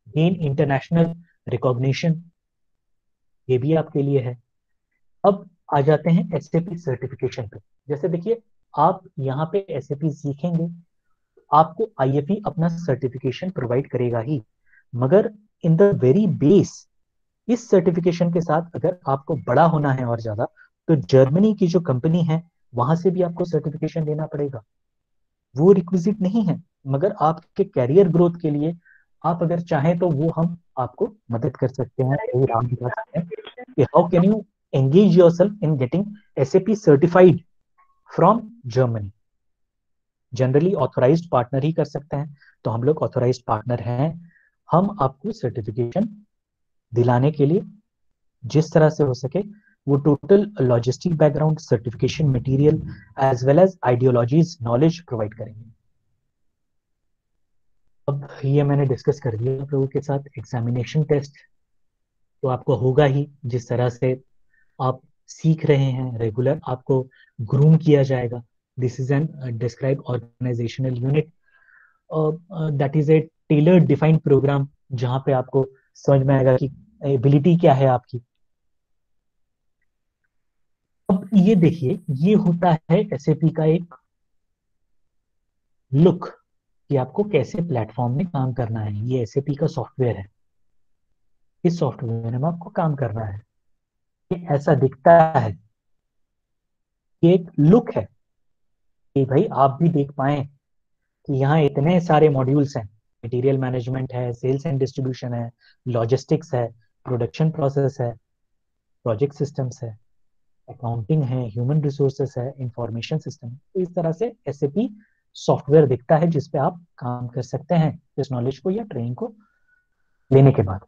गेन इंटरनेशनल रिकॉग्निशन, ये भी आपके लिए है। अब आ जाते हैं SAP सर्टिफिकेशन पे। जैसे देखिए, आप यहाँ पे SAP सीखेंगे, आपको IFE अपना सर्टिफिकेशन प्रोवाइड करेगा ही, मगर इन द वेरी बेस इस सर्टिफिकेशन के साथ अगर आपको बड़ा होना है और ज्यादा, तो जर्मनी की जो कंपनी है वहां से भी आपको सर्टिफिकेशन लेना पड़ेगा। वो रिक्विजिट नहीं है, मगर आपके कैरियर ग्रोथ के लिए आप अगर चाहें तो वो हम आपको मदद कर सकते हैं, वही राम बता सकते हैं कि how can you engage yourself in getting SAP certified from Germany. Generally authorized partner ही कर सकते हैं, तो हम लोग ऑथोराइज्ड पार्टनर हैं। हम आपको सर्टिफिकेशन दिलाने के लिए जिस तरह से हो सके वो total logistic background, certification material as well as ideologies, knowledge provide करेंगे। अब ये मैंने डिस्कस कर दिया आप लोगों के साथ। एग्जामिनेशन टेस्ट तो आपको होगा ही, जिस तरह से आप सीख रहे हैं रेगुलर, आपको ग्रूम किया जाएगा। This is an describe organisational unit, that is a tailored defined program, जहां पे आपको समझ में आएगा कि एबिलिटी क्या है आपकी। अब ये देखिए, ये होता है SAP का एक लुक कि आपको कैसे प्लेटफॉर्म में काम करना है। ये SAP का सॉफ्टवेयर है, इस सॉफ्टवेयर में आपको काम करना है। ये ऐसा दिखता है, ये एक लुक है कि भाई आप भी देख पाए कि यहाँ इतने सारे मॉड्यूल्स हैं। मटेरियल मैनेजमेंट है, सेल्स एंड डिस्ट्रीब्यूशन है, लॉजिस्टिक्स है, प्रोडक्शन प्रोसेस है, प्रोजेक्ट सिस्टम्स है, अकाउंटिंग है, ह्यूमन रिसोर्सेस है, इंफॉर्मेशन सिस्टम। तो इस तरह से SAP सॉफ्टवेयर दिखता है जिसपे आप काम कर सकते हैं इस नॉलेज को या ट्रेनिंग को लेने के बाद।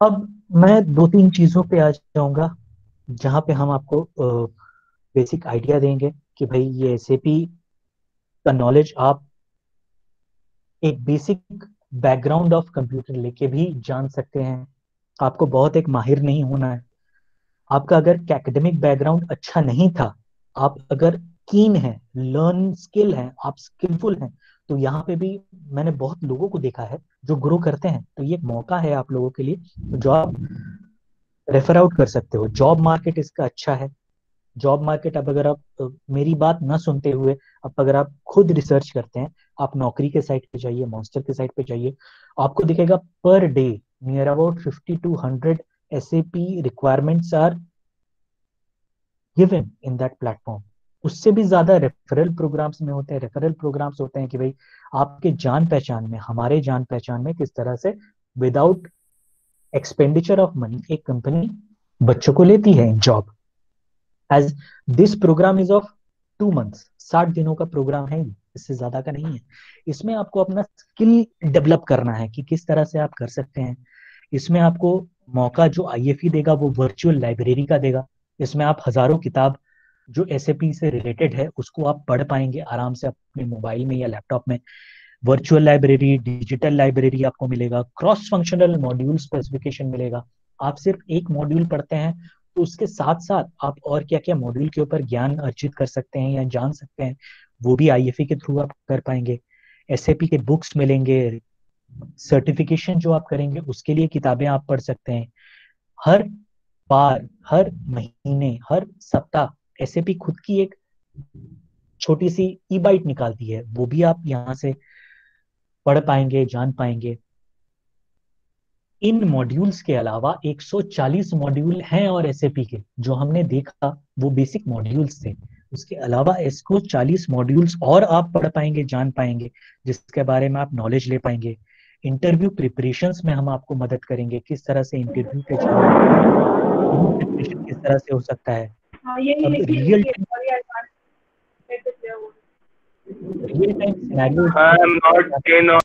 अब मैं 2-3 चीजों पे आ जाऊंगा जहां पे हम आपको बेसिक आइडिया देंगे कि भाई ये SAP का नॉलेज आप एक बेसिक बैकग्राउंड ऑफ कंप्यूटर लेके भी जान सकते हैं। आपको बहुत एक माहिर नहीं होना है। आपका अगर एकेडमिक बैकग्राउंड अच्छा नहीं था, आप अगर कीन है, लर्न स्किल है, आप स्किलफुल हैं, तो यहाँ पे भी मैंने बहुत लोगों को देखा है जो ग्रो करते हैं। तो ये एक मौका है आप लोगों के लिए जो आप रेफर आउट कर सकते हो। जॉब मार्केट इसका अच्छा है। जॉब मार्केट, अब अगर आप मेरी बात ना सुनते हुए, अब अगर आप खुद रिसर्च करते हैं, आप नौकरी के साइट पे जाइए, मॉन्स्टर के साइट पे जाइए, आपको दिखेगा per day near about 50 to 100 SAP requirements are given in that platform. उससे भी ज्यादा रेफरल प्रोग्राम्स में होते हैं। रेफरल प्रोग्राम्स होते हैं कि भाई आपके जान पहचान में, हमारे जान पहचान में किस तरह से विदाउट एक्सपेंडिचर ऑफ मनी एक कंपनी बच्चों को लेती है job. As this program is of 2 months, 60 दिनों का प्रोग्राम है, इससे ज्यादा का नहीं है। इसमें आपको अपना स्किल डेवलप करना है कि किस तरह से आप कर सकते हैं। इसमें आपको मौका जो IFE देगा वो वर्चुअल लाइब्रेरी का देगा। इसमें आप हजारों किताब जो SAP से रिलेटेड है उसको आप पढ़ पाएंगे आराम से अपने मोबाइल में या लैपटॉप में। वर्चुअल लाइब्रेरी, डिजिटल लाइब्रेरी आपको मिलेगा, क्रॉस फंक्शनल मॉड्यूल स्पेसिफिकेशन मिलेगा। आप सिर्फ एक मॉड्यूल पढ़ते हैं तो उसके साथ साथ आप और क्या क्या मॉड्यूल के ऊपर ज्ञान अर्जित कर सकते हैं या जान सकते हैं, वो भी IFE के थ्रू आप कर पाएंगे। SAP के बुक्स मिलेंगे, सर्टिफिकेशन जो आप करेंगे उसके लिए किताबें आप पढ़ सकते हैं। हर बार, हर महीने, हर सप्ताह SAP खुद की एक छोटी सी ई-बाइट निकालती है, वो भी आप यहाँ से पढ़ पाएंगे, जान पाएंगे। इन मॉड्यूल्स के अलावा 140 मॉड्यूल हैं और SAP के जो हमने देखा वो बेसिक मॉड्यूल्स थे। उसके अलावा 140 मॉड्यूल्स और आप पढ़ पाएंगे, जान पाएंगे, जिसके बारे में आप नॉलेज ले पाएंगे। इंटरव्यू प्रिपरेशंस में हम आपको मदद करेंगे, किस तरह से इंटरव्यू पे प्रिपरेशन किस तरह से हो सकता है। अब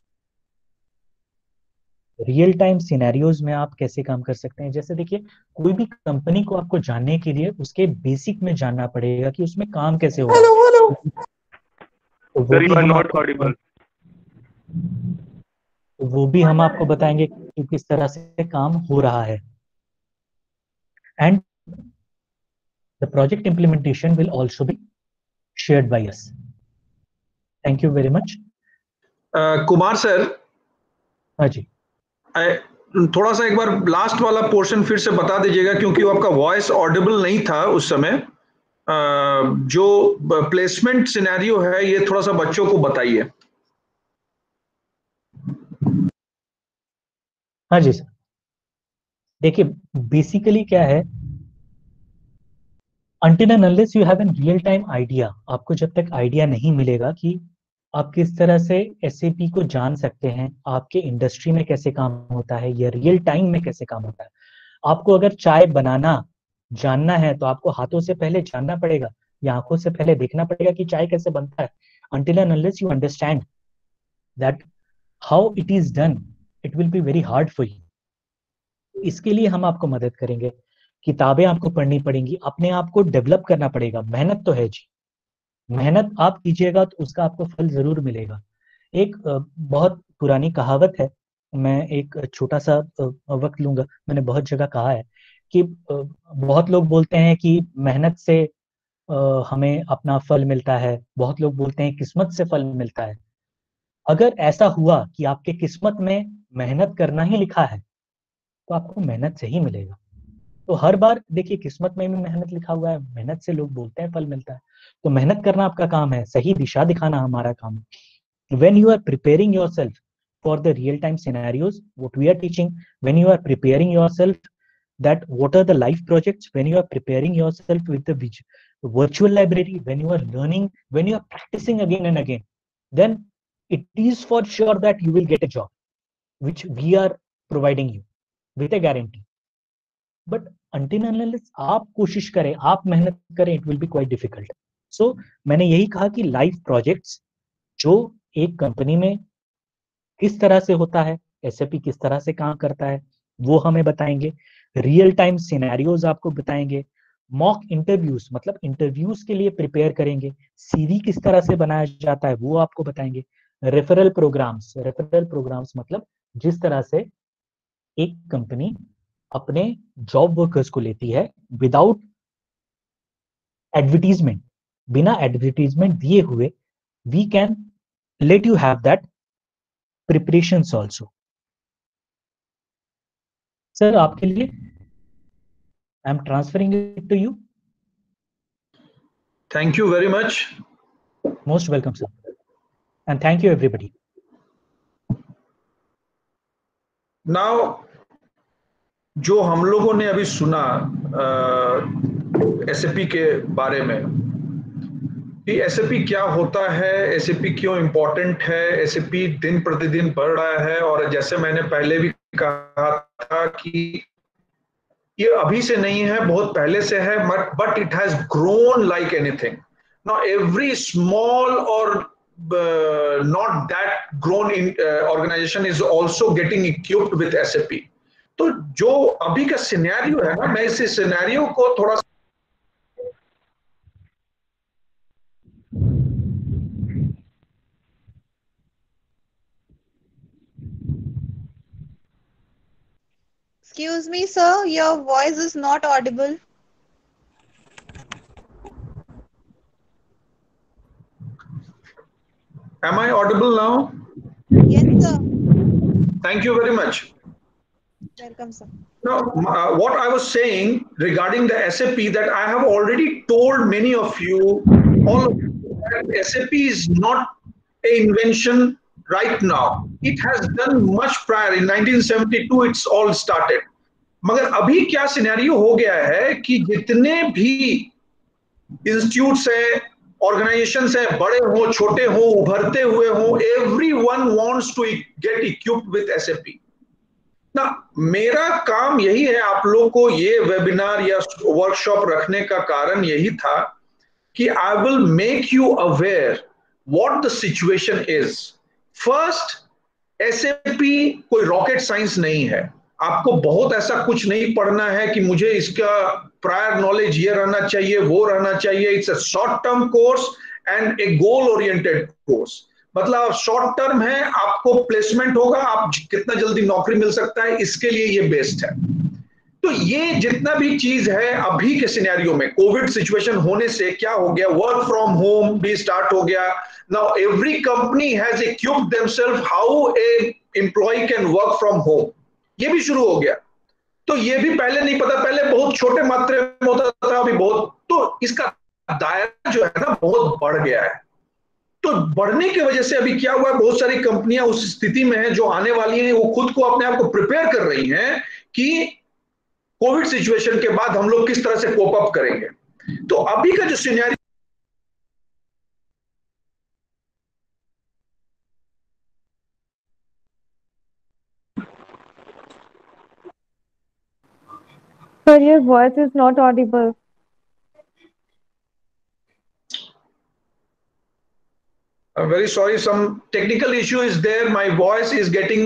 रियल टाइम सिनेरियोज में आप कैसे काम कर सकते हैं। जैसे देखिए, कोई भी कंपनी को आपको जानने के लिए उसके बेसिक में जानना पड़ेगा कि उसमें काम कैसे होगा। तो वो भी हम आपको तो वो भी हम आपको बताएंगे कि किस तरह से काम हो रहा है. And the project implementation will also be shared by us. Thank you very much. Kumar sir, हाँ जी. थोड़ा सा एक बार लास्ट वाला पोर्शन फिर से बता दीजिएगा, क्योंकि वो आपका वॉइस ऑडिबल नहीं था उस समय. जो प्लेसमेंट सिनेरियो है ये थोड़ा सा बच्चों को बताइए. हाँ जी सर. देखिए बेसिकली क्या है, until and unless you have a real time idea, आपको जब तक आइडिया नहीं मिलेगा कि आप किस तरह से SAP को जान सकते हैं, आपके इंडस्ट्री में कैसे काम होता है या रियल टाइम में कैसे काम होता है. आपको अगर चाय बनाना जानना है तो आपको हाथों से पहले जानना पड़ेगा या आंखों से पहले देखना पड़ेगा कि चाय कैसे बनता है. Until and unless you understand that how it is done, it will be very hard for you. इसके लिए हम आपको मदद करेंगे. किताबें आपको पढ़नी पड़ेंगी, अपने आप को डेवलप करना पड़ेगा. मेहनत तो है जी, मेहनत आप कीजिएगा तो उसका आपको फल जरूर मिलेगा. एक बहुत पुरानी कहावत है, मैं एक छोटा सा वक्त लूंगा. मैंने बहुत जगह कहा है कि बहुत लोग बोलते हैं कि मेहनत से हमें अपना फल मिलता है, बहुत लोग बोलते हैं किस्मत से फल मिलता है. अगर ऐसा हुआ कि आपके किस्मत में मेहनत करना ही लिखा है तो आपको मेहनत से ही मिलेगा. तो हर बार देखिए किस्मत में भी मेहनत लिखा हुआ है, मेहनत से लोग बोलते हैं फल मिलता है. तो मेहनत करना आपका काम है, सही दिशा दिखाना हमारा काम है. When you are preparing yourself for the real time scenarios, what we are teaching, when you are preparing yourself that what are the life projects, when you are preparing yourself with the virtual library, when you are learning, when you are practicing again and again, then it is for sure that you will get a job which we are providing you with a guarantee. But until and unless आप कोशिश करें, आप मेहनत करें, it will be quite difficult. So मैंने यही कहा कि लाइफ प्रोजेक्ट्स जो एक कंपनी में किस तरह से होता है, SAP किस तरह से काम करता है, वो हमें बताएंगे. रियल टाइम सिनेरियोज आपको बताएंगे. मॉक इंटरव्यूज मतलब इंटरव्यूज के लिए प्रिपेयर करेंगे. CV किस तरह से बनाया जाता है वो आपको बताएंगे. रेफरल प्रोग्राम्स मतलब जिस तरह से एक कंपनी अपने जॉब वर्कर्स को लेती है विदाउट एडवर्टीजमेंट, बिना एडवर्टीजमेंट दिए हुए, we can let you have that preparations also. Sir आपके लिए I am transferring it to you. Thank you very much. Most welcome sir, and thank you everybody. Now जो हम लोगों ने अभी सुना SAP के बारे में कि SAP क्या होता है, SAP क्यों इम्पोर्टेंट है, SAP दिन प्रतिदिन बढ़ रहा है, और जैसे मैंने पहले भी कहा था कि ये अभी से नहीं है, बहुत पहले से है, but it has grown like anything. Now every small और not that grown organization is also getting equipped with SAP. तो जो अभी का सिनेरियो है ना, मैं इस सिनेरियो को थोड़ा Excuse me, sir, your voice is not audible. Am I audible now? Yes, sir. Thank you very much. Welcome, sir. Now, what I was saying regarding the SAP, that I have already told many of you, all of you, that SAP is not an invention right now. It has done much prior. In 1972, it's all started. मगर अभी क्या scenario हो गया है कि जितने भी institutes हैं, ऑर्गेनाइजेशंस हैं, बड़े हो, छोटे हो, उभरते हुए हो, everyone wants to get equipped with SAP. ना मेरा काम यही है, आप लोगों को ये वेबिनार या वर्कशॉप रखने का कारण यही था कि I will make you aware what the situation is. First, SAP कोई रॉकेट साइंस नहीं है. आपको बहुत ऐसा कुछ नहीं पढ़ना है कि मुझे इसका प्रायर नॉलेज ये रहना चाहिए, वो रहना चाहिए. It's a short term course and A goal oriented course. मतलब शॉर्ट टर्म है, आपको प्लेसमेंट होगा, आप कितना जल्दी नौकरी मिल सकता है, इसके लिए ये बेस्ट है। तो ये जितना भी चीज है अभी के सिनेरियो में, कोविड सिचुएशन होने से क्या हो गया, वर्क फ्रॉम होम भी स्टार्ट हो गया। Now every company has equipped themselves how a employee can work from home, ये भी शुरू हो गया। तो ये भी पहले नहीं पता, पहले बहुत छोटे मात्रा में होता था, अभी बहुत, तो इसका दायरा जो है ना बहुत बढ़ गया है। तो बढ़ने की वजह से अभी क्या हुआ है, बहुत सारी कंपनियां उस स्थिति में हैं जो आने वाली हैं, वो खुद को अपने आप को प्रिपेयर कर रही हैं कि कोविड सिचुएशन के बाद हम लोग किस तरह से कोप अप करेंगे। तो अभी का जो scenario, Sir, your voice is not audible. I'm very sorry, some technical issue is there. My voice is getting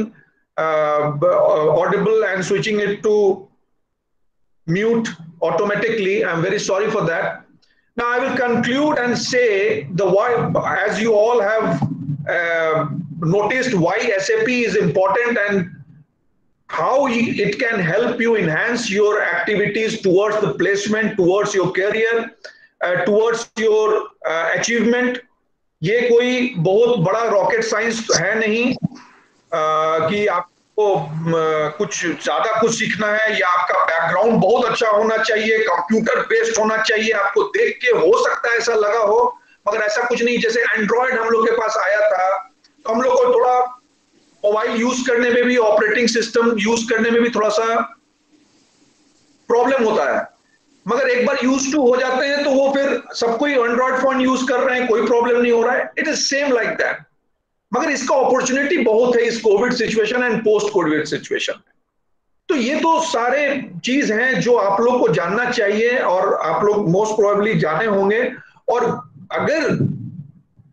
audible and switching it to mute automatically. I'm very sorry for that. Now I will conclude and say the why, as you all have noticed why SAP is important and how it can help you enhance your activities towards the placement, towards your career, towards your achievement. ये कोई बहुत बड़ा rocket science है नहीं कि आपको कुछ ज्यादा कुछ सीखना है, या आपका बैकग्राउंड बहुत अच्छा होना चाहिए, कंप्यूटर बेस्ड होना चाहिए, आपको देख के हो सकता है ऐसा लगा हो, मगर ऐसा कुछ नहीं। जैसे एंड्रॉयड हम लोग के पास आया था तो हम लोग को थोड़ा मोबाइल यूज करने में भी, ऑपरेटिंग सिस्टम यूज करने में भी थोड़ा सा प्रॉब्लम होता है, मगर एक बार यूज टू हो जाते हैं तो वो फिर सब कोई एंड्रॉयड फोन यूज कर रहे हैं, कोई प्रॉब्लम नहीं हो रहा है। It is same like that. मगर इसका अपॉर्चुनिटी बहुत है इस Covid situation and post Covid situation में। तो ये तो सारे चीज हैं जो आप लोग को जानना चाहिए और आप लोग मोस्ट प्रोबेबली जाने होंगे। और अगर,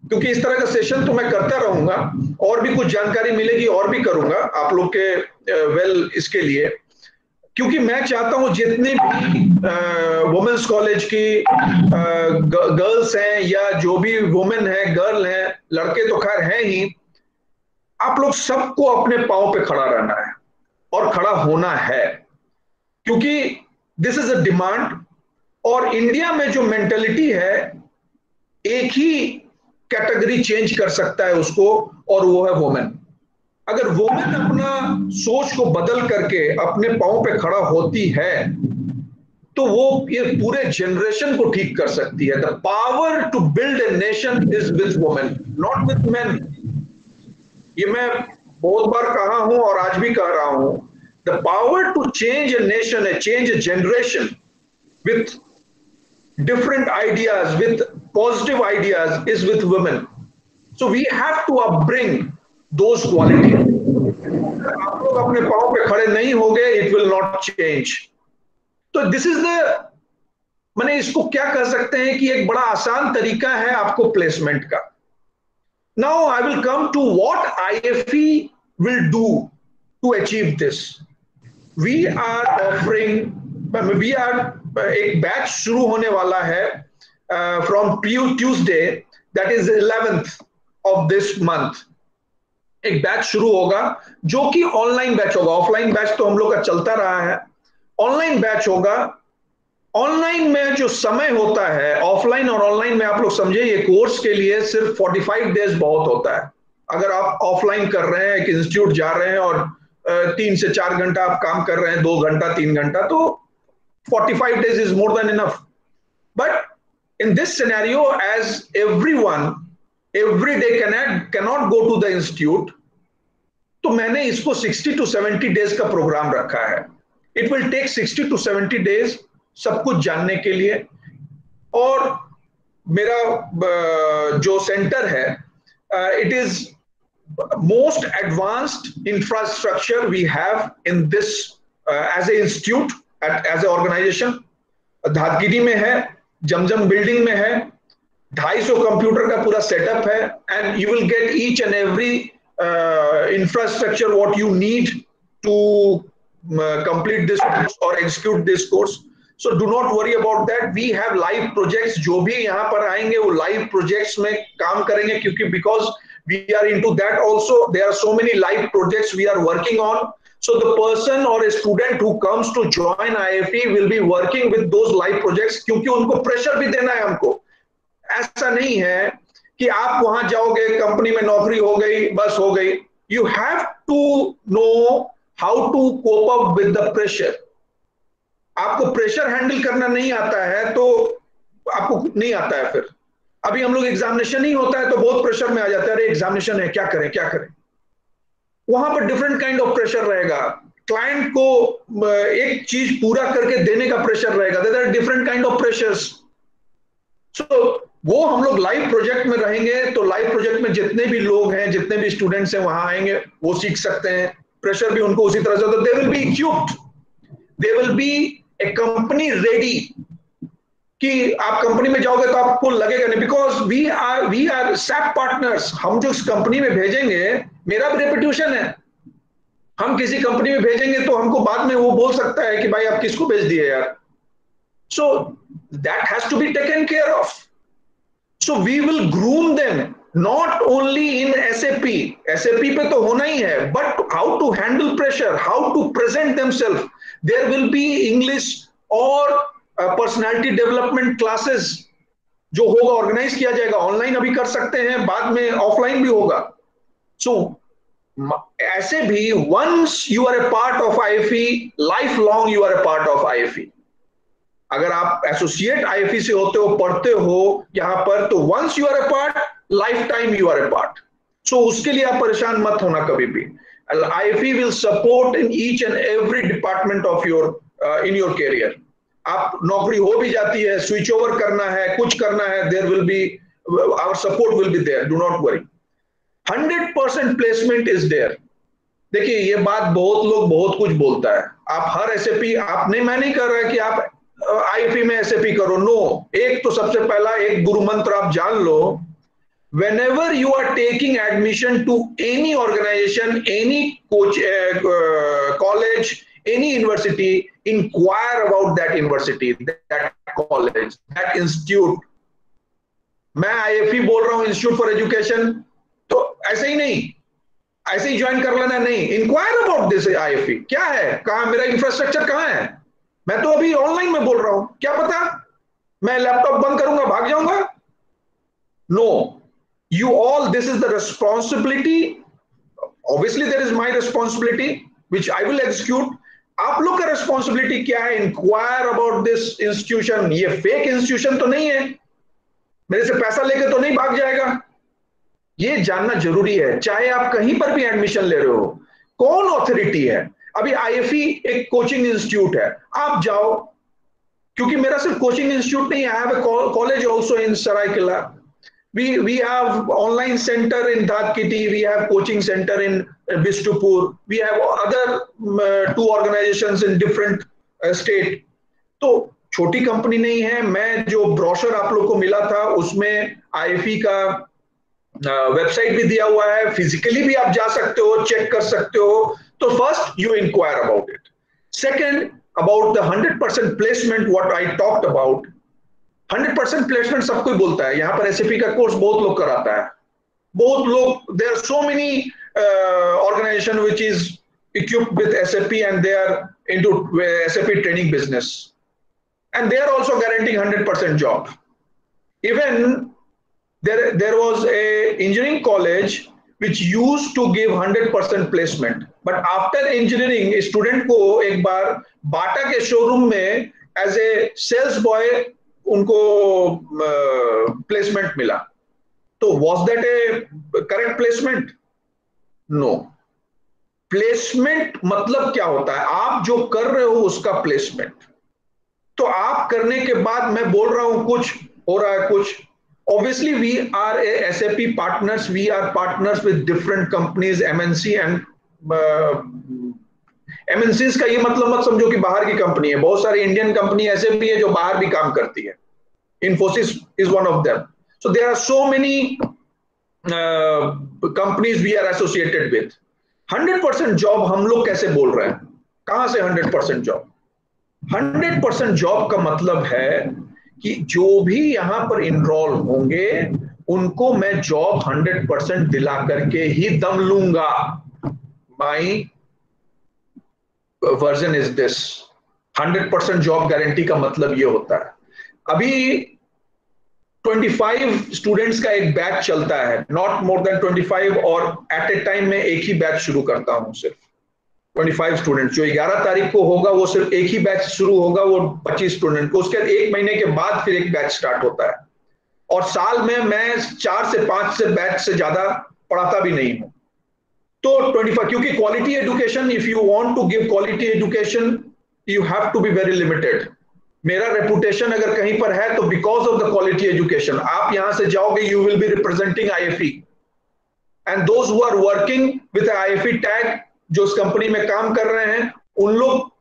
क्योंकि इस तरह का सेशन तो मैं करता रहूंगा, और भी कुछ जानकारी मिलेगी और भी करूंगा आप लोग के इसके लिए, क्योंकि मैं चाहता हूं जितने भी वुमेन्स कॉलेज की गर्ल्स हैं या जो भी वुमेन है, गर्ल हैं, लड़के तो खैर हैं ही, आप लोग सबको अपने पांव पे खड़ा रहना है और खड़ा होना है, क्योंकि दिस इज अ डिमांड। और इंडिया में जो मेंटेलिटी है, एक ही कैटेगरी चेंज कर सकता है उसको, और वो है वुमेन। अगर वुमेन अपना सोच को बदल करके अपने पांव पे खड़ा होती है तो वो ये पूरे जनरेशन को ठीक कर सकती है। The power to build a nation is with women, not with men. ये मैं बहुत बार कहा हूं और आज भी कह रहा हूं, the power to change a nation, change a generation with different ideas, with positive ideas, is with women. So we have to upbring those qualities. आप लोग अपने पांव पे खड़े नहीं होंगे, it will not change. तो this is the, मैंने इसको क्या कह सकते हैं कि एक बड़ा आसान तरीका है आपको प्लेसमेंट का। Now I will come to what IFE will do to achieve this. We are offering, एक बैच शुरू होने वाला है from Tuesday, that is 11th of this month. एक बैच शुरू होगा जो कि ऑनलाइन बैच होगा। ऑफलाइन बैच तो हम लोग का चलता रहा है, ऑनलाइन बैच होगा। ऑनलाइन में जो समय होता है, ऑफलाइन और ऑनलाइन में आप लोग समझे, ये कोर्स के लिए सिर्फ 45 डेज बहुत होता है। अगर आप ऑफलाइन कर रहे हैं, एक इंस्टीट्यूट जा रहे हैं और 3 से 4 घंटा आप काम कर रहे हैं, 2 घंटा 3 घंटा, तो 45 days is more than enough. But in this scenario, as everyone every day cannot go to the institute, तो मैंने इसको 60 to 70 days का प्रोग्राम रखा है। It will take 60 to 70 days सब कुछ जानने के लिए। और मेरा जो सेंटर है, it is most advanced infrastructure we have in this as a institute, as a organization। धातगिरी में है, जमजम बिल्डिंग में है, 250 कंप्यूटर का पूरा सेटअप है, and you will get each and every infrastructure what you need to complete this course or execute this course। So do not worry about that. We have live projects. जो भी यहाँ पर आएंगे वो live projects में काम करेंगे, क्योंकि because we are into that also. There are so many live projects we are working on. So the person or a student who comes to join IFE will be working with those live projects, क्योंकि उनको pressure भी देना है हमको. ऐसा नहीं है कि आप वहां जाओगे, कंपनी में नौकरी हो गई, बस हो गई. You have to know how to cope up with the pressure. आपको प्रेशर हैंडल करना नहीं आता है तो आपको नहीं आता है. फिर अभी हम लोग एग्जामिनेशन ही होता है तो बहुत प्रेशर में आ जाता है, अरे एग्जामिनेशन है, क्या करें क्या करें. वहां पर डिफरेंट काइंड ऑफ प्रेशर रहेगा. क्लाइंट को एक चीज पूरा करके देने का प्रेशर रहेगा. There are different kind of pressures. So वो हम लोग लाइव प्रोजेक्ट में रहेंगे तो लाइव प्रोजेक्ट में जितने भी लोग हैं, जितने भी स्टूडेंट्स हैं वहां आएंगे, वो सीख सकते हैं. प्रेशर भी उनको उसी तरह से होता है. They will be equipped, they will be a company ready. कि आप कंपनी में जाओगे तो आपको लगेगा नहीं, because we are SAP partners. हम जो इस कंपनी में भेजेंगे, मेरा भी रेपुटेशन है. हम किसी कंपनी में भेजेंगे तो हमको बाद में वो बोल सकता है कि भाई आप किसको भेज दिए यार. So that has to be taken care of. So we will groom them not only in SAP. SAP पे तो होना ही है, but how to handle pressure, how to present themselves. There will be English और personality development classes जो होगा, organise किया जाएगा. ऑनलाइन अभी कर सकते हैं, बाद में ऑफलाइन भी होगा. सो ऐसे भी once you are a part of IFE, life long you are a part of IFE. अगर आप एसोसिएट IFE से होते हो, पढ़ते हो यहां पर, तो once you are a part, lifetime you are a part. So उसके लिए आप परेशान मत होना कभी भी. IFE will support in each and every department of your in your career. आप नौकरी हो भी जाती है, स्विच ओवर करना है, कुछ करना है, there will be our support will be there. Do not worry. 100% placement is there. देखिए ये बात बहुत लोग बहुत कुछ बोलता है. आप हर SAP, आपने, मैं नहीं कर रहा कि आप IFE में SAP करो. नो. एक तो सबसे पहला एक गुरु मंत्र आप जान लो. Whenever you are taking admission to any organization, any coach, college, any university, inquire about that university, that college, that institute. मैं IFE बोल रहा हूं, इंस्टीट्यूट फॉर एजुकेशन, तो ऐसे ही नहीं, ऐसे ही ज्वाइन कर लेना नहीं. Enquire about this IFE. क्या है, कहां मेरा इंफ्रास्ट्रक्चर कहां है. मैं तो अभी ऑनलाइन में बोल रहा हूं, क्या पता मैं लैपटॉप बंद करूंगा भाग जाऊंगा. No. You all, this is the responsibility. Obviously there is my responsibility which I will execute. आप लोग का responsibility क्या है? Inquire about this institution. ये fake institution तो नहीं है, मेरे से पैसा लेके तो नहीं भाग जाएगा. ये जानना जरूरी है. चाहे आप कहीं पर भी एडमिशन ले रहे हो, कौन ऑथोरिटी है. अभी IFE एक कोचिंग इंस्टीट्यूट है, आप जाओ. क्योंकि मेरा सिर्फ कोचिंग इंस्टीट्यूट नहीं है, I have a college also in Saraikela. We have online center in Dhatkiti, we have coaching center in Bistupur, we have other 2 organizations in different state. तो छोटी कंपनी नहीं है. मैं जो ब्रोशर आप लोग को मिला था उसमें IFE का वेबसाइट भी दिया हुआ है. फिजिकली भी आप जा सकते हो, चेक कर सकते हो. तो first you enquire about it. Second, about the 100% placement what I talked about. 100% placement सब कोई बोलता है. यहाँ पर SAP का कोर्स बहुत लोग कराता है, बहुत लोग. There are so many organisation which is equipped with SAP and they are into SAP training business, and they are also guaranteeing 100% job. Even there was a engineering college which used to give 100% placement, but after engineering student को एक बार बाटा के showroom में as a sales boy उनको placement मिला. तो was that a correct placement? No. Placement मतलब क्या होता है, आप जो कर रहे हो उसका प्लेसमेंट. तो आप करने के बाद मैं बोल रहा हूं कुछ हो रहा है कुछ. Obviously we are a SAP partners, we are partners with different companies, MNC and MNCs का ये मतलब मत समझो कि बाहर की कंपनी है. बहुत सारी इंडियन कंपनी ऐसे भी है जो बाहर भी काम करती है. Infosys is one of them. So there are so many companies we are associated with. 100% job हम लोग कैसे बोल रहे हैं, कहां से 100% जॉब. 100% जॉब का मतलब है कि जो भी यहां पर इनरोल होंगे उनको मैं जॉब 100% दिला करके ही दम लूंगा। My version is this. 100% job guarantee का मतलब ये होता है। अभी 25 स्टूडेंट्स का एक बैच चलता है, नॉट मोर देन 25, और एट ए टाइम में एक ही बैच शुरू करता हूं। सिर्फ 25 स्टूडेंट जो 11 तारीख को होगा वो सिर्फ एक ही बैच शुरू होगा, वो 25 स्टूडेंट को। उसके एक महीने के बाद फिर एक बैच स्टार्ट होता है। और साल में मैं 4 से 5 से बैच से ज्यादा पढ़ाता भी नहीं हूं। तो 25, क्योंकि quality education, if you want to give quality education you have to be very limited. मेरा रेपुटेशन अगर कहीं पर है तो because of the quality education. आप यहां से जाओगे, you will be representing IFE, and those who are working with IFE tag, जो इस कंपनी में काम कर रहे हैं, उन लोग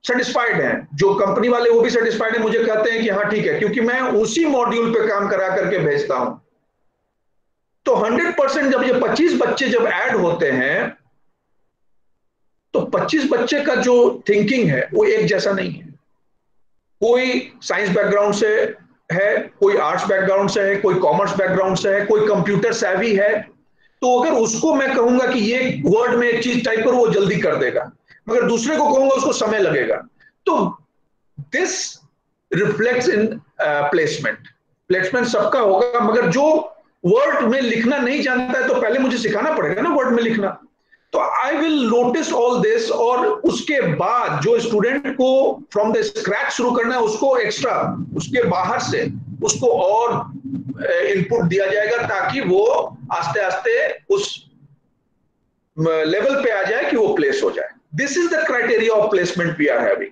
सेटिस्फाइड हैं। जो कंपनी वाले वो भी सेटिस्फाइड हैं, मुझे कहते हैं कि हाँ ठीक है, क्योंकि मैं उसी मॉड्यूल पे काम करा करके भेजता हूं। तो 100% जब ये 25 बच्चे जब ऐड होते हैं तो 25 बच्चे का जो थिंकिंग है वो एक जैसा नहीं है। कोई साइंस बैकग्राउंड से है, कोई आर्ट्स बैकग्राउंड से है, कोई कॉमर्स बैकग्राउंड से है, कोई कंप्यूटर सैवी है। तो अगर उसको मैं कहूंगा कि ये वर्ड में एक चीज टाइप करो, वो जल्दी कर देगा, मगर दूसरे को कहूंगा उसको समय लगेगा। तो this reflects in placement. Placement सबका होगा, मगर जो वर्ड में लिखना नहीं जानता है तो पहले मुझे सिखाना पड़ेगा ना वर्ड में लिखना। तो I will notice all this, और उसके बाद जो स्टूडेंट को फ्रॉम द स्क्रैच शुरू करना है उसको एक्स्ट्रा, उसके बाहर से उसको और इनपुट दिया जाएगा, ताकि वो आस्ते आस्ते उस लेवल पे आ जाए कि वो प्लेस हो जाए। This is the criteria of placement we are having.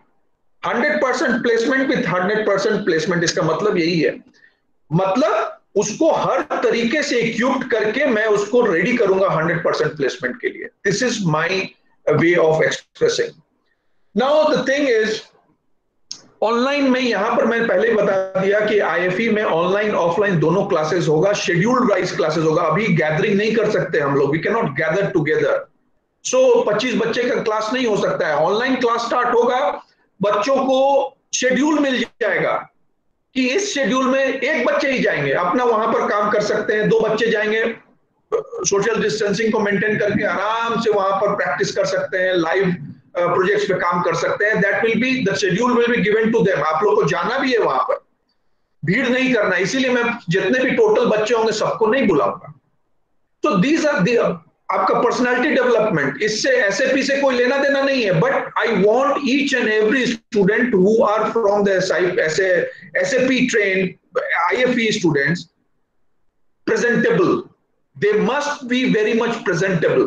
100% placement with 100% placement, इसका मतलब यही है। मतलब उसको हर तरीके से इक्विप्ड करके मैं उसको रेडी करूंगा 100% प्लेसमेंट के लिए। This is my way of expressing. Now the thing is, online में यहां पर मैंने पहले ही बता दिया कि आईएफई में ऑनलाइन ऑफलाइन दोनों क्लासेस होगा, शेड्यूल्ड वाइज क्लासेस होगा। अभी गैदरिंग नहीं कर सकते हम लोग, we can not gather together. So 25 बच्चे का क्लास नहीं हो सकता है। ऑनलाइन क्लास स्टार्ट होगा, बच्चों को शेड्यूल मिल जाएगा कि इस शेड्यूल में एक बच्चे ही जाएंगे, अपना वहां पर काम कर सकते हैं। 2 बच्चे जाएंगे, सोशल डिस्टेंसिंग को मेंटेन करके आराम से वहां पर प्रैक्टिस कर सकते हैं, लाइव प्रोजेक्ट्स पे काम कर सकते हैं। That will be the schedule will be given to them. आप लोग को जाना भी है वहां पर, भीड़ नहीं करना, इसीलिए मैं जितने भी टोटल बच्चे होंगे सबको नहीं बुलाऊंगा। तो दीज आर आपका पर्सनालिटी डेवलपमेंट, इससे एसएपी से कोई लेना देना नहीं है। But I want each and every student who are from the SAP trained IFE students presentable. They must be very much presentable.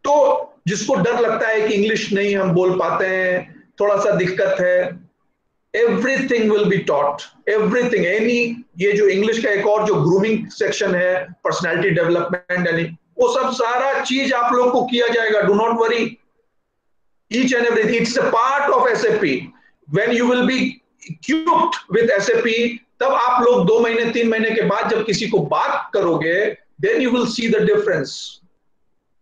तो जिसको डर लगता है कि इंग्लिश नहीं हम बोल पाते हैं, थोड़ा सा दिक्कत है, everything will be taught, everything, any, ये जो इंग्लिश का एक और जो ग्रूमिंग सेक्शन है, पर्सनालिटी डेवलपमेंट, यानी वो सब सारा चीज आप लोग को किया जाएगा। Do not worry, each and everything, it's a part of SAP. When you will be equipped with SAP, तब आप लोग 2 महीने 3 महीने के बाद जब किसी को बात करोगे, then you will see the difference,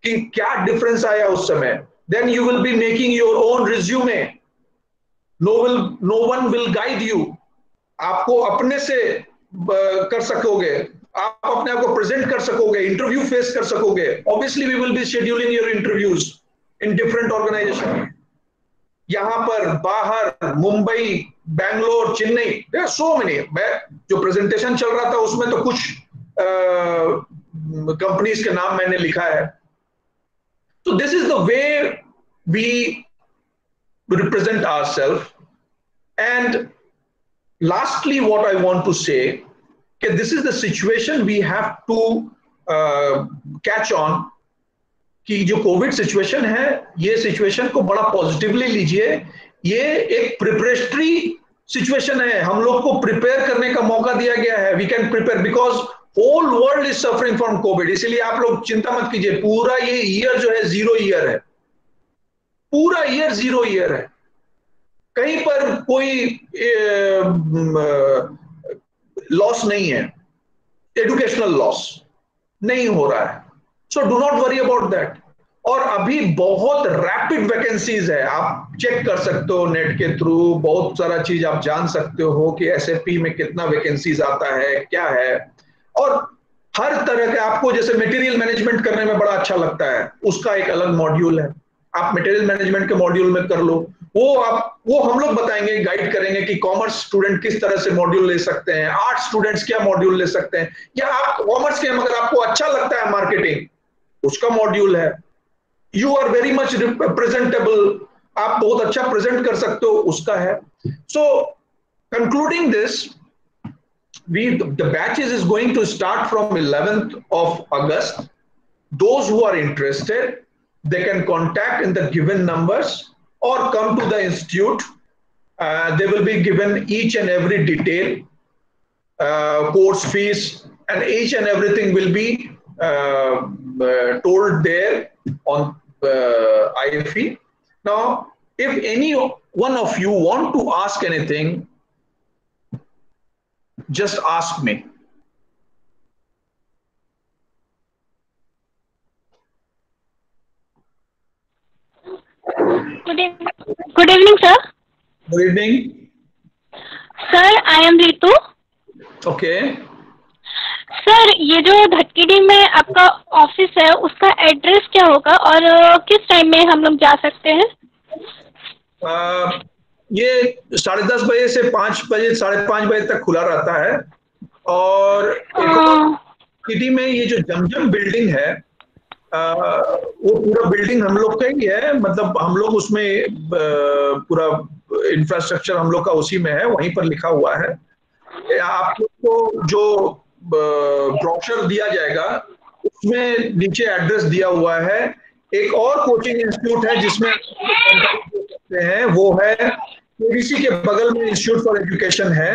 कि क्या डिफरेंस आया उस समय। Then you will be making your own resume. No one will guide you. आपको अपने से कर सकोगे, आप अपने आप को प्रेजेंट कर सकोगे, इंटरव्यू फेस कर सकोगे। Obviously we will be scheduling your interviews in different organisation, यहां पर, बाहर, Mumbai, Bangalore, Chennai, there are so many. मैं जो प्रेजेंटेशन चल रहा था उसमें तो कुछ कंपनीज के नाम मैंने लिखा है। तो this is the way we represent ourselves. And lastly, what I want to say, that this is the situation we have to catch on, कि जो कोविड सिचुएशन है, ये सिचुएशन को बड़ा पॉजिटिवली लीजिए। ये एक प्रिपरेटरी सिचुएशन है, हम लोग को प्रिपेयर करने का मौका दिया गया है। We can prepare because whole world is suffering from Covid. इसलिए आप लोग चिंता मत कीजिए, पूरा ये ईयर जो है 0 ईयर है, पूरा ईयर 0 ईयर है। कहीं पर कोई लॉस नहीं है, एजुकेशनल लॉस नहीं हो रहा है। So do not worry about that. और अभी बहुत रैपिड वैकेंसीज है, आप चेक कर सकते हो नेट के थ्रू, बहुत सारा चीज आप जान सकते हो कि एसएपी में कितना वैकेंसीज आता है, क्या है। और हर तरह के, आपको जैसे मटेरियल मैनेजमेंट करने में बड़ा अच्छा लगता है, उसका एक अलग मॉड्यूल है, आप मटेरियल मैनेजमेंट के मॉड्यूल में कर लो। वो हम लोग बताएंगे, गाइड करेंगे कि कॉमर्स स्टूडेंट किस तरह से मॉड्यूल ले सकते हैं, आर्ट स्टूडेंट्स क्या मॉड्यूल ले सकते हैं, या आप कॉमर्स के मगर आपको अच्छा लगता है मार्केटिंग, उसका मॉड्यूल है। You are very much presentable, आप बहुत अच्छा प्रेजेंट कर सकते हो, उसका है। So concluding this, the batches is going to start from 11th of August. Those who are interested, they can contact in the given numbers or come to the institute. They will be given each and every detail, course fees, and each and everything will be told there on IFE. Now, if any one of you want to ask anything, just ask me. Good evening, sir. Good evening. Sir, I am Ritu. Okay. Sir, ये जो धटकीडी में आपका office है, उसका address क्या होगा और किस टाइम में हम लोग जा सकते हैं? ये 10:30 बजे से 5 बजे, 5:30 बजे तक खुला रहता है। और धटकीडी में ये जो जमजम बिल्डिंग है, वो पूरा बिल्डिंग हम लोग का ही है, मतलब हम लोग उसमें पूरा इंफ्रास्ट्रक्चर हम लोग का उसी में है, वहीं पर लिखा हुआ है। आप लोग को जो ब्रोशर दिया जाएगा उसमें नीचे एड्रेस दिया हुआ है। एक और कोचिंग इंस्टीट्यूट है जिसमें हैं, वो है केबीसी के बगल में इंस्टीट्यूट फॉर एजुकेशन है,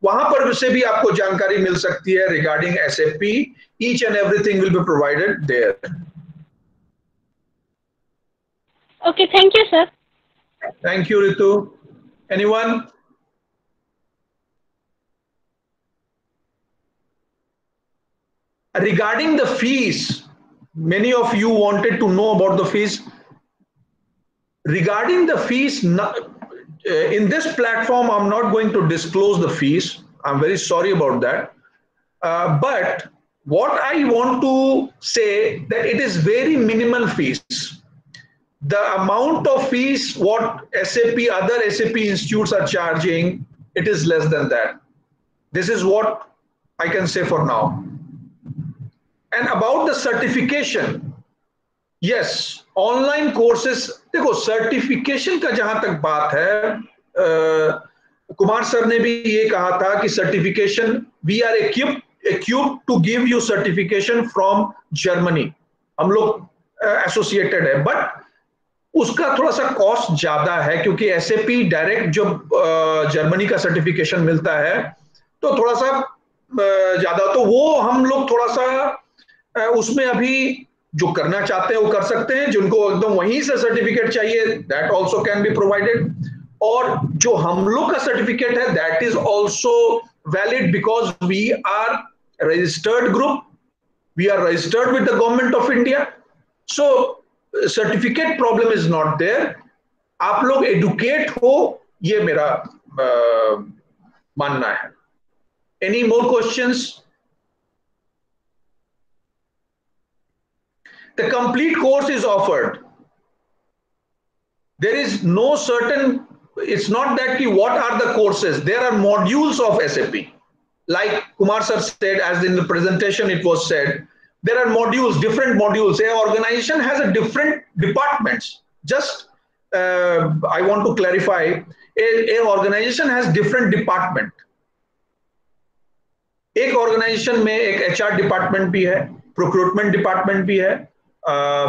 वहां पर से भी आपको जानकारी मिल सकती है regarding SAP. Each and everything will be provided there. Okay, thank you sir. Thank you Ritu. Anyone? Regarding the fees, many of you wanted to know about the fees. Regarding the fees, in this platform, I'm not going to disclose the fees. I'm very sorry about that. But what I want to say that it is very minimal fees. The amount of fees what SAP, other SAP institutes are charging, it is less than that. This is what I can say for now. And about the certification, yes, online courses, देखो certification का जहां तक बात है, Kumar sir ने भी ये कहा था कि certification, we are equipped to give you certification from Germany, हम लोग एसोसिएटेड है, बट उसका थोड़ा सा कॉस्ट ज्यादा है, क्योंकि एसएपी डायरेक्ट जब जर्मनी का सर्टिफिकेशन मिलता है तो थोड़ा सा ज्यादा, तो वो हम लोग थोड़ा सा उसमें अभी जो करना चाहते हैं वो कर सकते हैं, जिनको एकदम वहीं से सर्टिफिकेट चाहिए that also can be provided, और जो हम लोग का सर्टिफिकेट है that is also valid because we are registered group, we are registered with the government of India, so certificate problem is not there. आप लोग एडुकेट हो, ये मेरा मानना है। Any more questions? The complete course is offered. There is no certain, it's not that what are the courses, there are modules of SAP. Like Kumar sir said, as in the presentation it was said, there are modules, different modules. A organization has a different departments. Just I want to clarify, a organization has different department. एक organization में एक HR department भी है, procurement department भी है,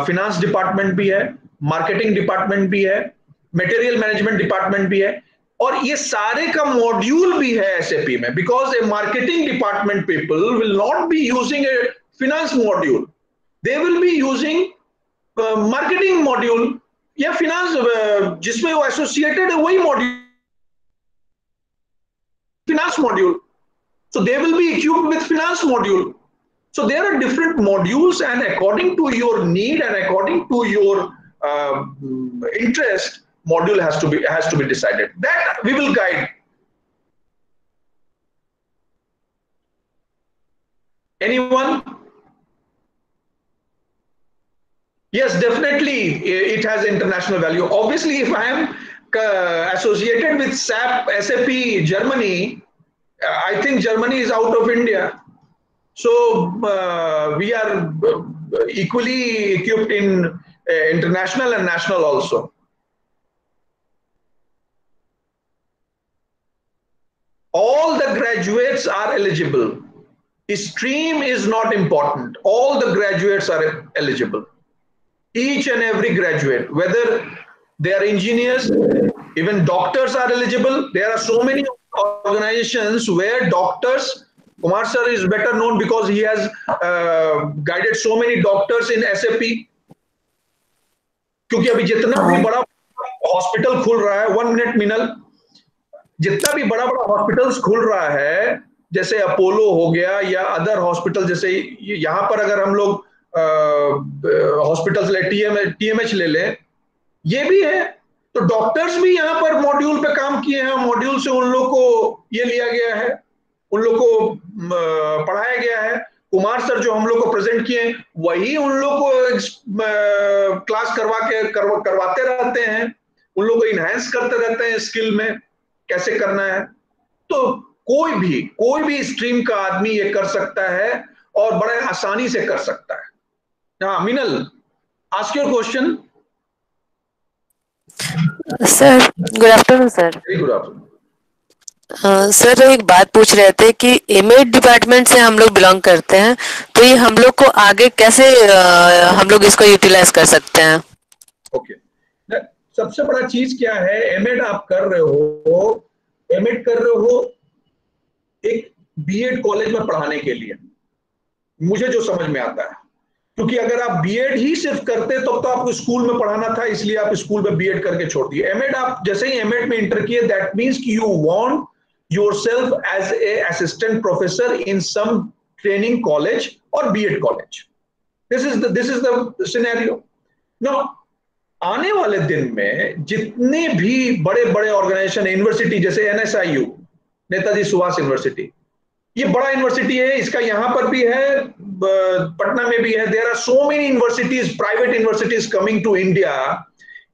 finance department भी है, marketing department भी है, मटेरियल मैनेजमेंट डिपार्टमेंट भी है, और ये सारे का मॉड्यूल भी है एसएपी में, because A marketing department people will not be using A finance module, they will be using marketing module या फिनांस, जिसमें वो एसोसिएटेड है वही module, finance module. So they will be equipped with finance module. So there are different modules, and according to your need and according to your interest, module has to be decided. That we will guide. Anyone? Yes, definitely it has international value. Obviously, if I am associated with SAP Germany, I think Germany is out of India. So we are equally equipped in international and national also. All the graduates are eligible. Stream is not important. All the graduates are eligible. Each and every graduate, whether they are engineers, even doctors are eligible. There are so many organizations where doctors, Kumar sir is better known because he has guided so many doctors in SAP. क्योंकि अभी जितना भी बड़ा hospital खुल रहा है, 1 minute मिनल, जितना भी बड़ा बड़ा हॉस्पिटल्स खुल रहा है, जैसे अपोलो हो गया या अदर हॉस्पिटल, जैसे यहाँ पर अगर हम लोग हॉस्पिटल्स ले, TMH ले लें, ये भी है, तो डॉक्टर्स भी यहाँ पर मॉड्यूल पे काम किए हैं. मॉड्यूल से उन लोग को ये लिया गया है, उन लोग को पढ़ाया गया है. कुमार सर जो हम लोग को प्रेजेंट किए वही उन लोग को क्लास करवाते रहते हैं, उन लोग को इनहेंस करते रहते हैं स्किल में कैसे करना है. तो कोई भी स्ट्रीम का आदमी ये कर सकता है और बड़े आसानी से कर सकता है. हाँ मिनल, ask your question. Sir good afternoon sir. Very good afternoon. Sir एक बात पूछ रहे थे कि एमएड डिपार्टमेंट से हम लोग बिलोंग करते हैं, तो ये हम लोग को आगे कैसे हम लोग इसको यूटिलाइज कर सकते हैं? ओके, सबसे बड़ा चीज क्या है, एमएड आप कर रहे हो, एमएड कर रहे हो एक बीएड कॉलेज में पढ़ाने के लिए, मुझे जो समझ में आता है, क्योंकि अगर आप बीएड ही सिर्फ करते तो आपको स्कूल में पढ़ाना था, इसलिए आप स्कूल में बीएड करके छोड़ दिए. एमएड आप जैसे ही एमएड में इंटर किए, दैट मींस कि you want yourself as a assistant professor in some training college or BEd college. This is the scenario. Now, आने वाले दिन में जितने भी बड़े बड़े ऑर्गेनाइजेशन, यूनिवर्सिटी जैसे NSIU, नेताजी सुभाष यूनिवर्सिटी, ये बड़ा यूनिवर्सिटी है, इसका यहाँ पर भी है, पटना में भी है. There are so many universities, private universities coming to India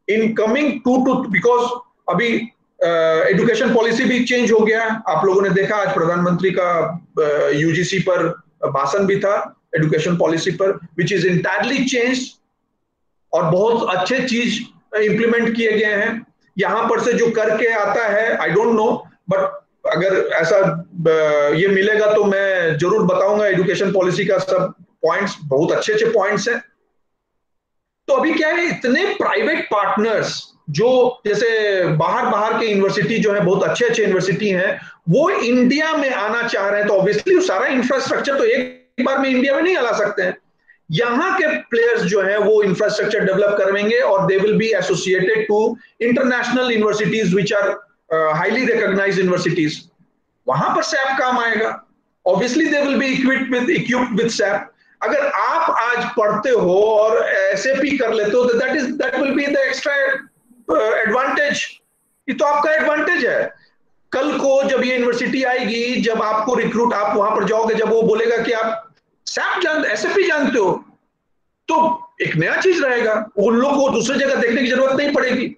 in coming because अभी एजुकेशन पॉलिसी भी चेंज हो गया. आप लोगों ने देखा आज प्रधानमंत्री का यूजीसी पर भाषण भी था, एजुकेशन पॉलिसी पर, विच इज इंटायरली चेंज, और बहुत अच्छे चीज इंप्लीमेंट किए गए हैं. यहां पर से जो करके आता है, आई डोंट नो, बट अगर ऐसा ये मिलेगा तो मैं जरूर बताऊंगा. एजुकेशन पॉलिसी का सब पॉइंट्स बहुत अच्छे पॉइंट्स हैं. तो अभी क्या है, इतने प्राइवेट पार्टनर्स जो जैसे बाहर के यूनिवर्सिटी जो है, बहुत अच्छे यूनिवर्सिटी हैं, वो इंडिया में आना चाह रहे हैं. तो ऑब्वियसली सारा इंफ्रास्ट्रक्चर तो एक बार में इंडिया में नहीं ला सकते हैं. यहाँ के प्लेयर्स जो है वो इंफ्रास्ट्रक्चर डेवलप करेंगे और they will be associated to international universities which are highly recognised universities. वहां पर सैप काम आएगा. Obviously they will be equipped with SAP. अगर आप आज पढ़ते हो और एसएपी कर लेते हो, तो that will be the extra advantage. ये तो आपका एडवांटेज है. कल को जब ये यूनिवर्सिटी आएगी, जब आपको रिक्रूट, आप वहां पर जाओगे, जब वो बोलेगा कि आप सैप एसएपी जानते हो, तो एक नया चीज रहेगा, उन लोग को दूसरी जगह देखने की जरूरत नहीं पड़ेगी.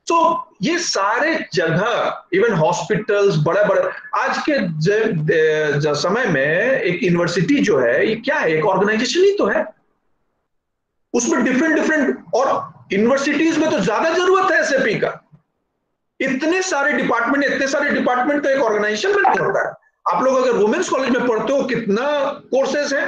तो ये सारे जगह, इवन हॉस्पिटल्स, बड़े बड़े आज के समय में एक यूनिवर्सिटी जो है, ये क्या है, एक ऑर्गेनाइजेशन ही तो है. उसमें डिफरेंट और यूनिवर्सिटीज में तो ज्यादा जरूरत है एसएपी का. इतने सारे डिपार्टमेंट तो एक ऑर्गेनाइजेशन में नहीं होता है. आप लोग अगर वुमेन्स कॉलेज में पढ़ते हो, कितना कोर्सेज हैं.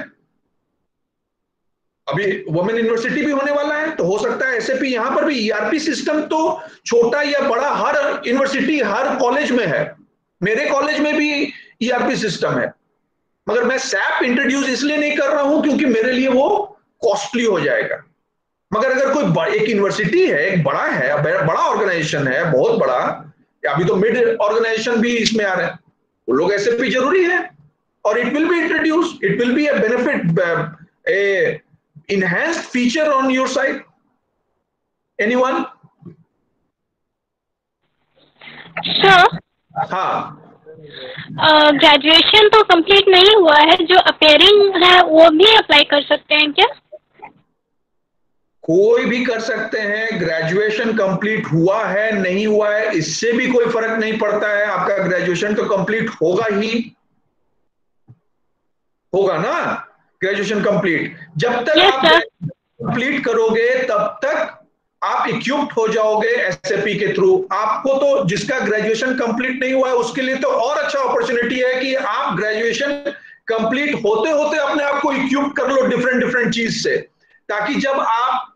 अभी वुमेन यूनिवर्सिटी भी होने वाला है, तो हो सकता है एसएपी यहां पर भी. ईआरपी सिस्टम तो छोटा या बड़ा हर यूनिवर्सिटी, हर कॉलेज में है. मेरे कॉलेज में भी ईआरपी सिस्टम है, मगर मैं सैप इंट्रोड्यूस इसलिए नहीं कर रहा हूं क्योंकि मेरे लिए वो कॉस्टली हो जाएगा. मगर अगर कोई एक यूनिवर्सिटी है, एक बड़ा ऑर्गेनाइजेशन है, बहुत बड़ा, अभी तो मिड ऑर्गेनाइजेशन भी इसमें आ रहे हैं, वो लोग एसएपी जरूरी है. or it will be introduced. It will be a benefit, a enhanced feature on your side. Anyone? Sir हाँ, ग्रेजुएशन तो कंप्लीट नहीं हुआ है, जो अपेयरिंग है वो भी अप्लाई कर सकते हैं क्या? कोई भी कर सकते हैं। ग्रेजुएशन कंप्लीट हुआ है नहीं हुआ है इससे भी कोई फर्क नहीं पड़ता है। आपका ग्रेजुएशन तो कंप्लीट होगा ही होगा ना। ग्रेजुएशन कंप्लीट, जब तक Yes, आप sir. कंप्लीट करोगे तब तक आप इक्विप्ड हो जाओगे एसएपी के थ्रू। आपको तो, जिसका ग्रेजुएशन कंप्लीट नहीं हुआ है उसके लिए तो और अच्छा अपॉर्चुनिटी है कि आप ग्रेजुएशन कंप्लीट होते होते अपने आप को इक्विप्ड कर लो डिफरेंट चीज से, ताकि जब आप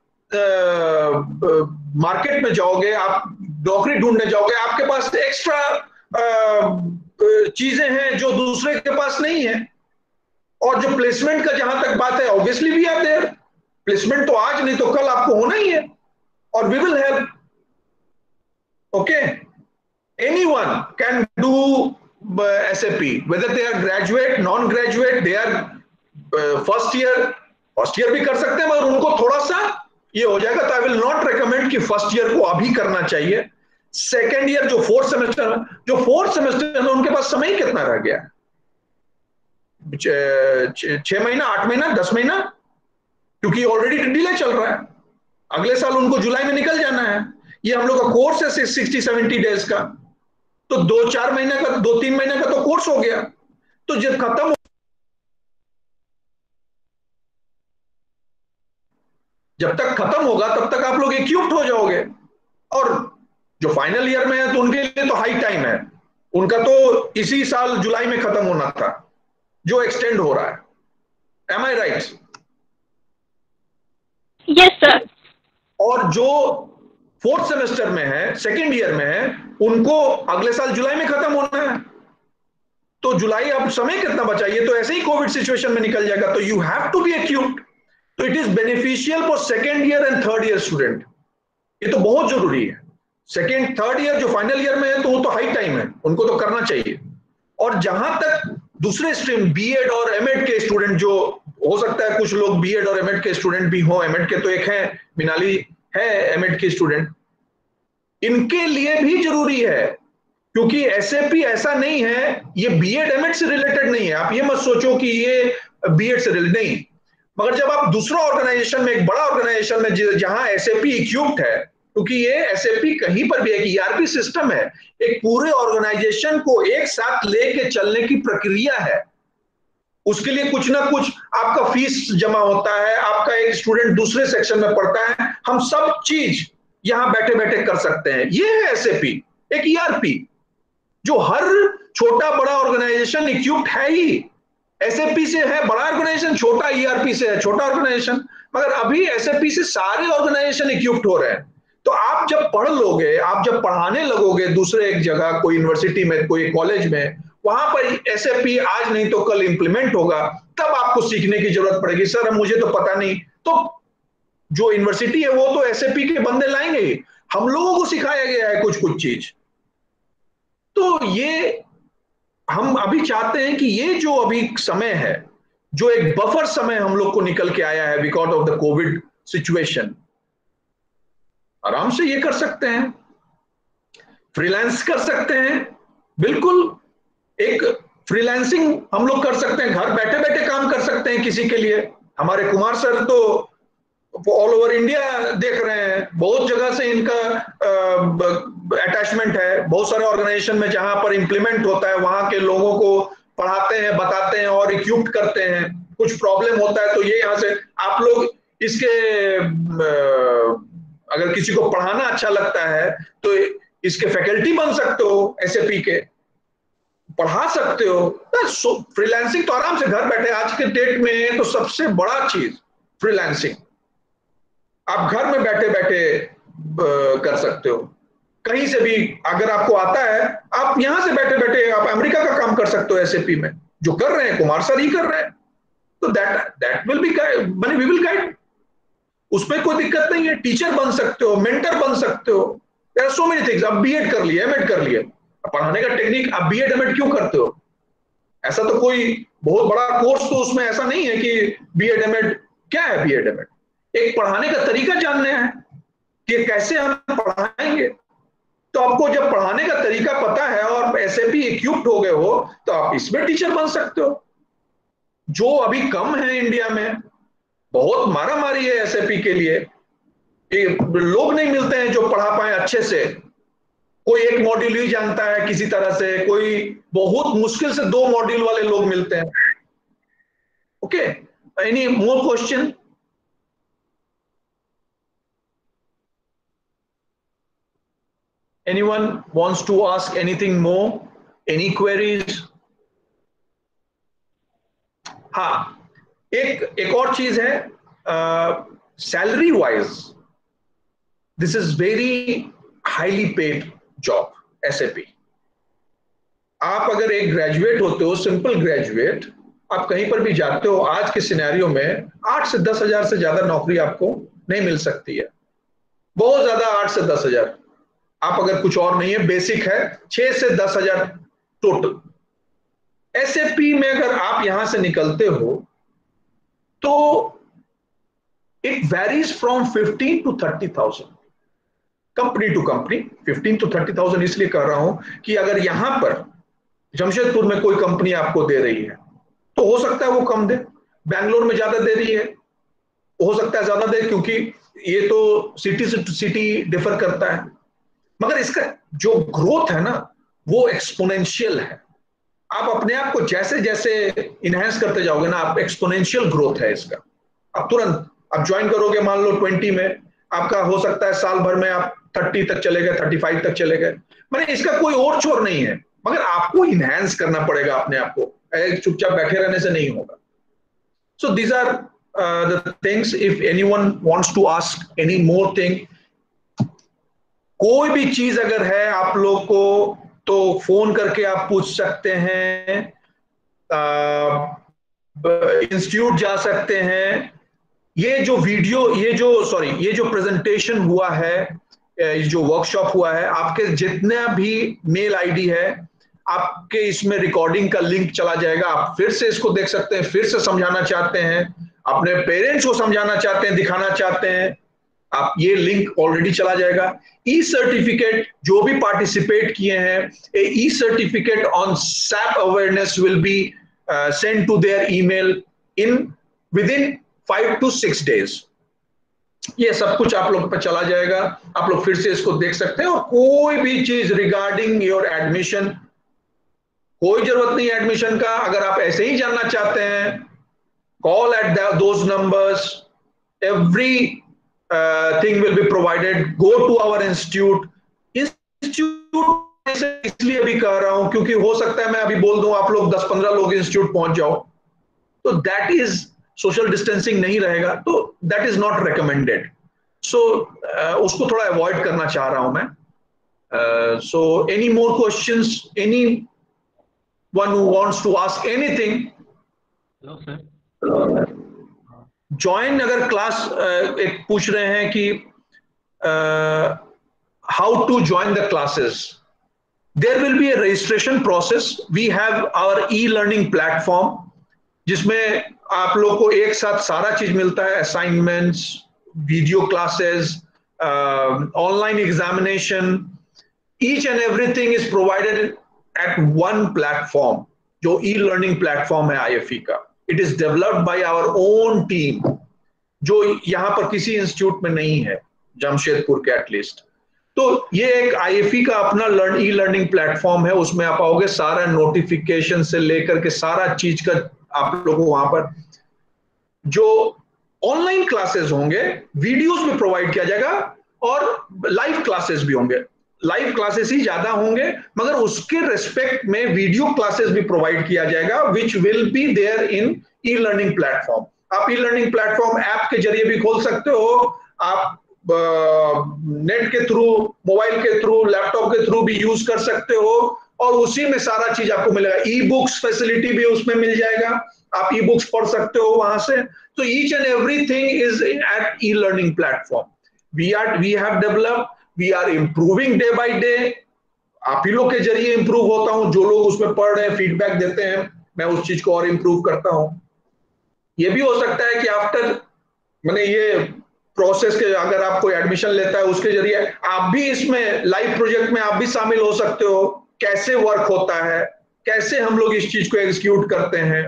मार्केट में जाओगे, आप नौकरी ढूंढने जाओगे, आपके पास एक्स्ट्रा चीजें हैं जो दूसरे के पास नहीं है। और जो प्लेसमेंट का जहां तक बात है, obviously we are there. Placement तो आज नहीं तो कल आपको होना ही है, और we will help. Okay, anyone can do SAP, whether they are graduate, non graduate, they are first year भी कर सकते हैं, मगर उनको थोड़ा सा ये हो जाएगा। तो आई विल नॉट रिकमेंड कि फर्स्ट ईयर को अभी करना चाहिए। सेकेंड ईयर, जो फोर्थ सेमेस्टर में उनके पास समय कितना रह गया? 6 महीना, 8 महीना, 10 महीना, क्योंकि ऑलरेडी डिले चल रहा है। अगले साल उनको जुलाई में निकल जाना है। ये हम लोग का कोर्स है 60-70 डेज का, तो 2-4 महीना का, 2-3 महीने का तो कोर्स हो गया। तो जब खत्म, जब तक खत्म होगा तब तक आप लोग इक्विप्ड हो जाओगे। और जो फाइनल ईयर में है तो उनके लिए तो हाई टाइम है। उनका तो इसी साल जुलाई में खत्म होना था, जो एक्सटेंड हो रहा है। एम आई राइट? Yes sir. और जो फोर्थ सेमेस्टर में है, सेकेंड ईयर में है, उनको अगले साल जुलाई में खत्म होना है। तो जुलाई, अब समय कितना बचा? ये तो ऐसे ही कोविड सिचुएशन में निकल जाएगा। तो you have to be equipped. तो it is beneficial for second year and third year student. ये तो बहुत जरूरी है। सेकेंड थर्ड ईयर जो फाइनल ईयर में है तो वो तो हाई टाइम है, उनको तो करना चाहिए। और जहां तक दूसरे स्ट्रीम बीएड और एमएड के स्टूडेंट, जो हो सकता है कुछ लोग बीएड और एमएड के स्टूडेंट भी हो, एमएड के तो एक है, मिनाली है एमएड के स्टूडेंट, इनके लिए भी जरूरी है। क्योंकि एसएपी ऐसा नहीं है, ये बीएड एमएड से रिलेटेड नहीं है। आप ये मत सोचो कि ये बीएड से रिलेटेड नहीं। मगर जब आप दूसरा ऑर्गेनाइजेशन में, एक बड़ा ऑर्गेनाइजेशन में जहां एसएपी इक्विप्ड है, क्योंकि ये एसएपी कहीं पर भी एक ईआरपी सिस्टम है, एक पूरे ऑर्गेनाइजेशन को एक साथ लेके चलने की प्रक्रिया है। उसके लिए कुछ ना कुछ आपका फीस जमा होता है, आपका एक स्टूडेंट दूसरे सेक्शन में पढ़ता है, हम सब चीज यहां बैठे बैठे कर सकते हैं। ये है एसएपी, एक ईआरपी जो हर छोटा बड़ा ऑर्गेनाइजेशन इक्विप्ड है ही। एसएपी से है बड़ा ऑर्गेनाइजेशन, छोटा ईआरपी से है छोटा ऑर्गेनाइजेशन, मगर अभी एसएपी से सारे ऑर्गेनाइजेशन इक्विप्ड हो रहे हैं। तो आप जब पढ़ लोगे, आप जब पढ़ाने लगोगे दूसरे एक जगह, कोई यूनिवर्सिटी में, कोई कॉलेज में, वहां पर एसएपी आज नहीं तो कल इंप्लीमेंट होगा, तब आपको सीखने की जरूरत पड़ेगी। सर मुझे तो पता नहीं, तो जो यूनिवर्सिटी है वो तो एसएपी के बंदे लाएंगे ही, हम लोगों को सिखाया गया है कुछ कुछ चीज। तो ये हम अभी चाहते हैं कि ये जो अभी समय है, जो एक बफर समय हम लोग को निकल के आया है because of the Covid situation, आराम से ये कर सकते हैं, फ्रीलांस कर सकते हैं। बिल्कुल एक फ्रीलांसिंग हम लोग कर सकते हैं, घर बैठे बैठे काम कर सकते हैं किसी के लिए। हमारे कुमार सर तो ऑल ओवर इंडिया देख रहे हैं, बहुत जगह से इनका अटैचमेंट है, बहुत सारे ऑर्गेनाइजेशन में जहां पर इंप्लीमेंट होता है वहां के लोगों को पढ़ाते हैं, बताते हैं और इक्विप्ड करते हैं। कुछ प्रॉब्लम होता है तो ये यहाँ से आप लोग इसके अगर किसी को पढ़ाना अच्छा लगता है तो इसके फैकल्टी बन सकते हो, एसएपी के पढ़ा सकते हो। फ्रीलांसिंग तो आराम से घर बैठे आज के डेट में तो सबसे बड़ा चीज फ्रीलांसिंग, आप घर में बैठे बैठे कर सकते हो। कहीं से भी अगर आपको आता है, आप यहां से बैठे बैठे आप अमेरिका का काम कर सकते हो एसएपी में, जो कर रहे हैं कुमार सर ही कर रहे हैं। तो दैट विल बी माने वी विल गाइड, उसमें कोई दिक्कत नहीं है। टीचर बन सकते हो, मेंटर बन सकते हो, there are so many things. आप बीएड कर लिए, एमएड कर लिए, पढ़ाने का टेक्निक, आप बीएड एमएड क्यों करते हो? ऐसा तो कोई बहुत बड़ा कोर्स तो उसमें ऐसा नहीं है कि बीएड एमएड। क्या है बीएड एमएड? एक पढ़ाने का तरीका जानने हैं कि कैसे हम पढ़ाएंगे। तो आपको जब पढ़ाने का तरीका पता है और एसएपी इक्विप्ड हो गए हो तो आप इसमें टीचर बन सकते हो, जो अभी कम है इंडिया में। बहुत मारामारी है एसएपी के लिए, लोग नहीं मिलते हैं जो पढ़ा पाए अच्छे से। कोई एक मॉड्यूल ही जानता है किसी तरह से, कोई बहुत मुश्किल से 2 मॉड्यूल वाले लोग मिलते हैं। Okay, any more question? Anyone wants to ask anything more? Any queries? हाँ, एक और चीज है, salary wise this is very highly paid job SAP. आप अगर एक ग्रेजुएट होते हो, सिंपल ग्रेजुएट, आप कहीं पर भी जाते हो, आज के सिनेरियो में 8 से 10 हजार से ज्यादा नौकरी आपको नहीं मिल सकती है, बहुत ज्यादा 8 से 10 हजार। आप अगर कुछ और नहीं है, बेसिक है 6 से 10 हजार टोटल। एसएपी में अगर आप यहां से निकलते हो तो it varies from 15 to 30,000 company to company. 15 to 30,000 इसलिए कर रहा हूं कि अगर यहां पर जमशेदपुर में कोई कंपनी आपको दे रही है तो हो सकता है वो कम दे, बैंगलोर में ज्यादा दे रही है हो सकता है ज्यादा दे, क्योंकि ये तो सिटी से सिटी डिफर करता है। मगर इसका जो ग्रोथ है ना वो एक्सपोनेंशियल है। आप अपने आप को जैसे जैसे इनहेंस करते जाओगे ना, आप एक्सपोनेंशियल ग्रोथ है इसका। आप तुरंत आप ज्वाइन करोगे, मान लो 20 में, आपका हो सकता है साल भर में आप 30 तक चले गए, 35 तक चले गए। मैंने इसका कोई और छोर नहीं है, मगर आपको इनहेंस करना पड़ेगा अपने आप को, चुपचाप बैठे रहने से नहीं होगा। So these are the things. If anyone wants to ask any more thing, कोई भी चीज अगर है आप लोग को तो फोन करके आप पूछ सकते हैं, इंस्टीट्यूट जा सकते हैं। ये जो वीडियो, ये जो प्रेजेंटेशन हुआ है, जो वर्कशॉप हुआ है, आपके जितना भी मेल आईडी है, आपके इसमें रिकॉर्डिंग का लिंक चला जाएगा। आप फिर से इसको देख सकते हैं, फिर से समझाना चाहते हैं, अपने पेरेंट्स को समझाना चाहते हैं, दिखाना चाहते हैं, आप ये लिंक ऑलरेडी चला जाएगा। ई सर्टिफिकेट जो भी पार्टिसिपेट किए हैं, e certificate on SAP awareness will be send to their email within 5 to 6 days। ये सब कुछ आप लोग पर चला जाएगा, आप लोग फिर से इसको देख सकते हैं। और कोई भी चीज रिगार्डिंग योर एडमिशन, कोई जरूरत नहीं एडमिशन का, अगर आप ऐसे ही जानना चाहते हैं, call at those numbers, every thing will be provided. Go to our institute इसलिए भी कह रहा हूं क्योंकि हो सकता है मैं अभी बोल दूं आप लोग 10-15 लोग इंस्टीट्यूट पहुंच जाओ, तो दैट इज सोशल डिस्टेंसिंग नहीं रहेगा, तो दैट इज नॉट रिकमेंडेड। सो उसको थोड़ा अवॉइड करना चाह रहा हूं मैं। So any more questions, any one who wants to ask anything? Hello sir, join अगर क्लास एक पूछ रहे हैं कि how to join the classes, there will be a registration process. We have our e learning platform जिसमें आप लोग को एक साथ सारा चीज मिलता है, assignments, video classes, online examination, each and everything is provided at one platform, जो ई लर्निंग प्लेटफॉर्म है IFE का। It is developed by our own team, जो यहां पर किसी इंस्टीट्यूट में नहीं है, जमशेदपुर के एटलीस्ट। तो ये एक IFE का अपना ई लर्निंग प्लेटफॉर्म है, उसमें आप आओगे, सारा नोटिफिकेशन से लेकर के सारा चीज का आप लोगों को वहां पर जो ऑनलाइन क्लासेस होंगे, वीडियोस में प्रोवाइड किया जाएगा, और लाइव क्लासेस भी होंगे। लाइव क्लासेस ही ज्यादा होंगे, मगर उसके रेस्पेक्ट में वीडियो क्लासेस भी प्रोवाइड किया जाएगा, which will be there in e learning platform. आप ई लर्निंग प्लेटफॉर्म ऐप के जरिए भी खोल सकते हो, आप नेट के थ्रू, मोबाइल के थ्रू, लैपटॉप के थ्रू भी यूज कर सकते हो, और उसी में सारा चीज आपको मिलेगा। ई बुक्स फैसिलिटी भी उसमें मिल जाएगा, आप ई बुक्स पढ़ सकते हो वहां से। तो each and everything is at e learning platform. We have developed, we are improving day by day. आप ही लोग के जरिए इंप्रूव होता हूं, जो लोग उसमें पढ़ रहे हैं, फीडबैक देते हैं, मैं उस चीज को और इम्प्रूव करता हूँ। ये भी हो सकता है कि आफ्टर मैंने ये प्रोसेस के अगर आप कोई एडमिशन लेता है उसके जरिए आप भी इसमें लाइव प्रोजेक्ट में आप भी शामिल हो सकते हो, कैसे वर्क होता है, कैसे हम लोग इस चीज को एग्जीक्यूट करते हैं,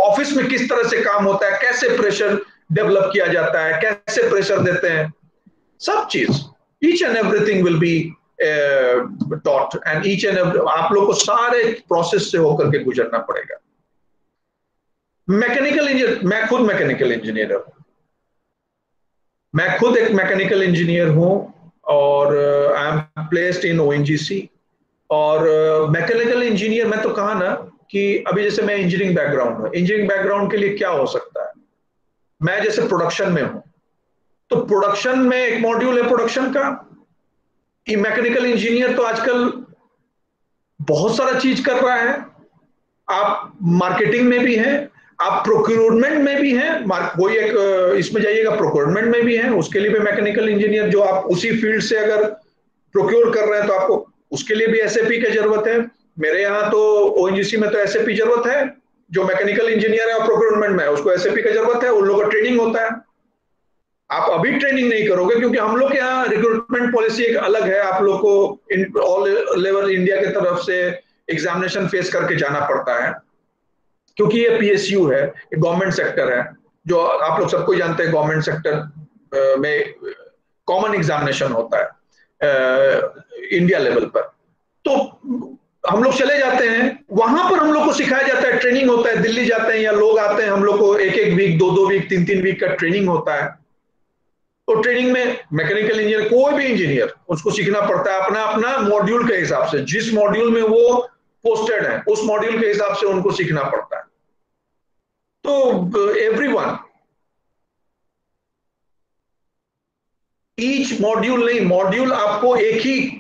ऑफिस में किस तरह से काम होता है, कैसे प्रेशर डेवलप किया जाता है, कैसे प्रेशर देते हैं, सब चीज each and everything will be taught and each and आप लोग को सारे प्रोसेस से होकर के गुजरना पड़ेगा। मैकेनिकल इंजीनियर, मैं खुद मैकेनिकल इंजीनियर हूं, मैं खुद एक मैकेनिकल इंजीनियर हूं और I am placed in ONGC। और मैकेनिकल इंजीनियर मैं तो कहा ना कि अभी जैसे मैं इंजीनियरिंग बैकग्राउंड है, इंजीनियरिंग बैकग्राउंड के लिए क्या हो सकता है, मैं जैसे प्रोडक्शन में हूं तो प्रोडक्शन में एक मॉड्यूल है प्रोडक्शन का, कि मैकेनिकल इंजीनियर तो आजकल बहुत सारा चीज कर रहा है, आप मार्केटिंग में भी हैं, आप प्रोक्योरमेंट में भी हैं, कोई एक इसमें जाइएगा प्रोक्योरमेंट में भी हैं, उसके लिए भी मैकेनिकल इंजीनियर, जो आप उसी फील्ड से अगर प्रोक्योर कर रहे हैं तो आपको उसके लिए भी SAP की जरूरत है। मेरे यहाँ तो ONGC में तो SAP जरूरत है, जो मैकेनिकल इंजीनियर है और प्रोक्योरमेंट में है उसको SAP की जरूरत है, उन लोगों का ट्रेनिंग होता है। आप अभी ट्रेनिंग नहीं करोगे क्योंकि हम लोग के यहाँ रिक्रूटमेंट पॉलिसी एक अलग है, आप लोग को ऑल लेवल इंडिया की तरफ से एग्जामिनेशन फेस करके जाना पड़ता है, क्योंकि ये PSU है, गवर्नमेंट सेक्टर है, जो आप लोग सबको जानते हैं, गवर्नमेंट सेक्टर में कॉमन एग्जामिनेशन होता है इंडिया लेवल पर। तो हम लोग चले जाते हैं, वहां पर हम लोग को सिखाया जाता है, ट्रेनिंग होता है, दिल्ली जाते हैं या लोग आते हैं, हम लोग को 1-1 वीक 2-2 वीक 3-3 वीक का ट्रेनिंग होता है। तो ट्रेनिंग में मैकेनिकल इंजीनियर, कोई भी इंजीनियर, उसको सीखना पड़ता है अपना अपना मॉड्यूल के हिसाब से, जिस मॉड्यूल में वो पोस्टेड है उस मॉड्यूल के हिसाब से उनको सीखना पड़ता है। तो एवरीवन, ईच मॉड्यूल नहीं, मॉड्यूल आपको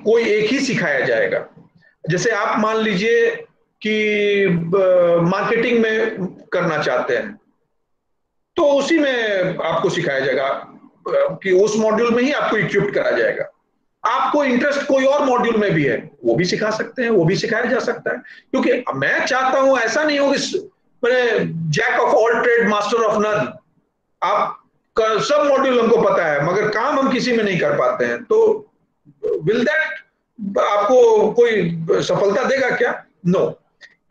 कोई एक ही सिखाया जाएगा। जैसे आप मान लीजिए कि मार्केटिंग में करना चाहते हैं तो उसी में आपको सिखाया जाएगा कि उस मॉड्यूल में ही आपको इक्विप्ड करा जाएगा। आपको इंटरेस्ट कोई और मॉड्यूल में भी है, वो भी सिखा सकते हैं, वो भी सिखाया जा सकता है। क्योंकि मैं चाहता हूं ऐसा नहीं हो कि मैंने jack of all trade master of none, आप सब मॉड्यूल हमको पता है मगर काम हम किसी में नहीं कर पाते हैं, तो विल दैट आपको कोई सफलता देगा क्या? नो।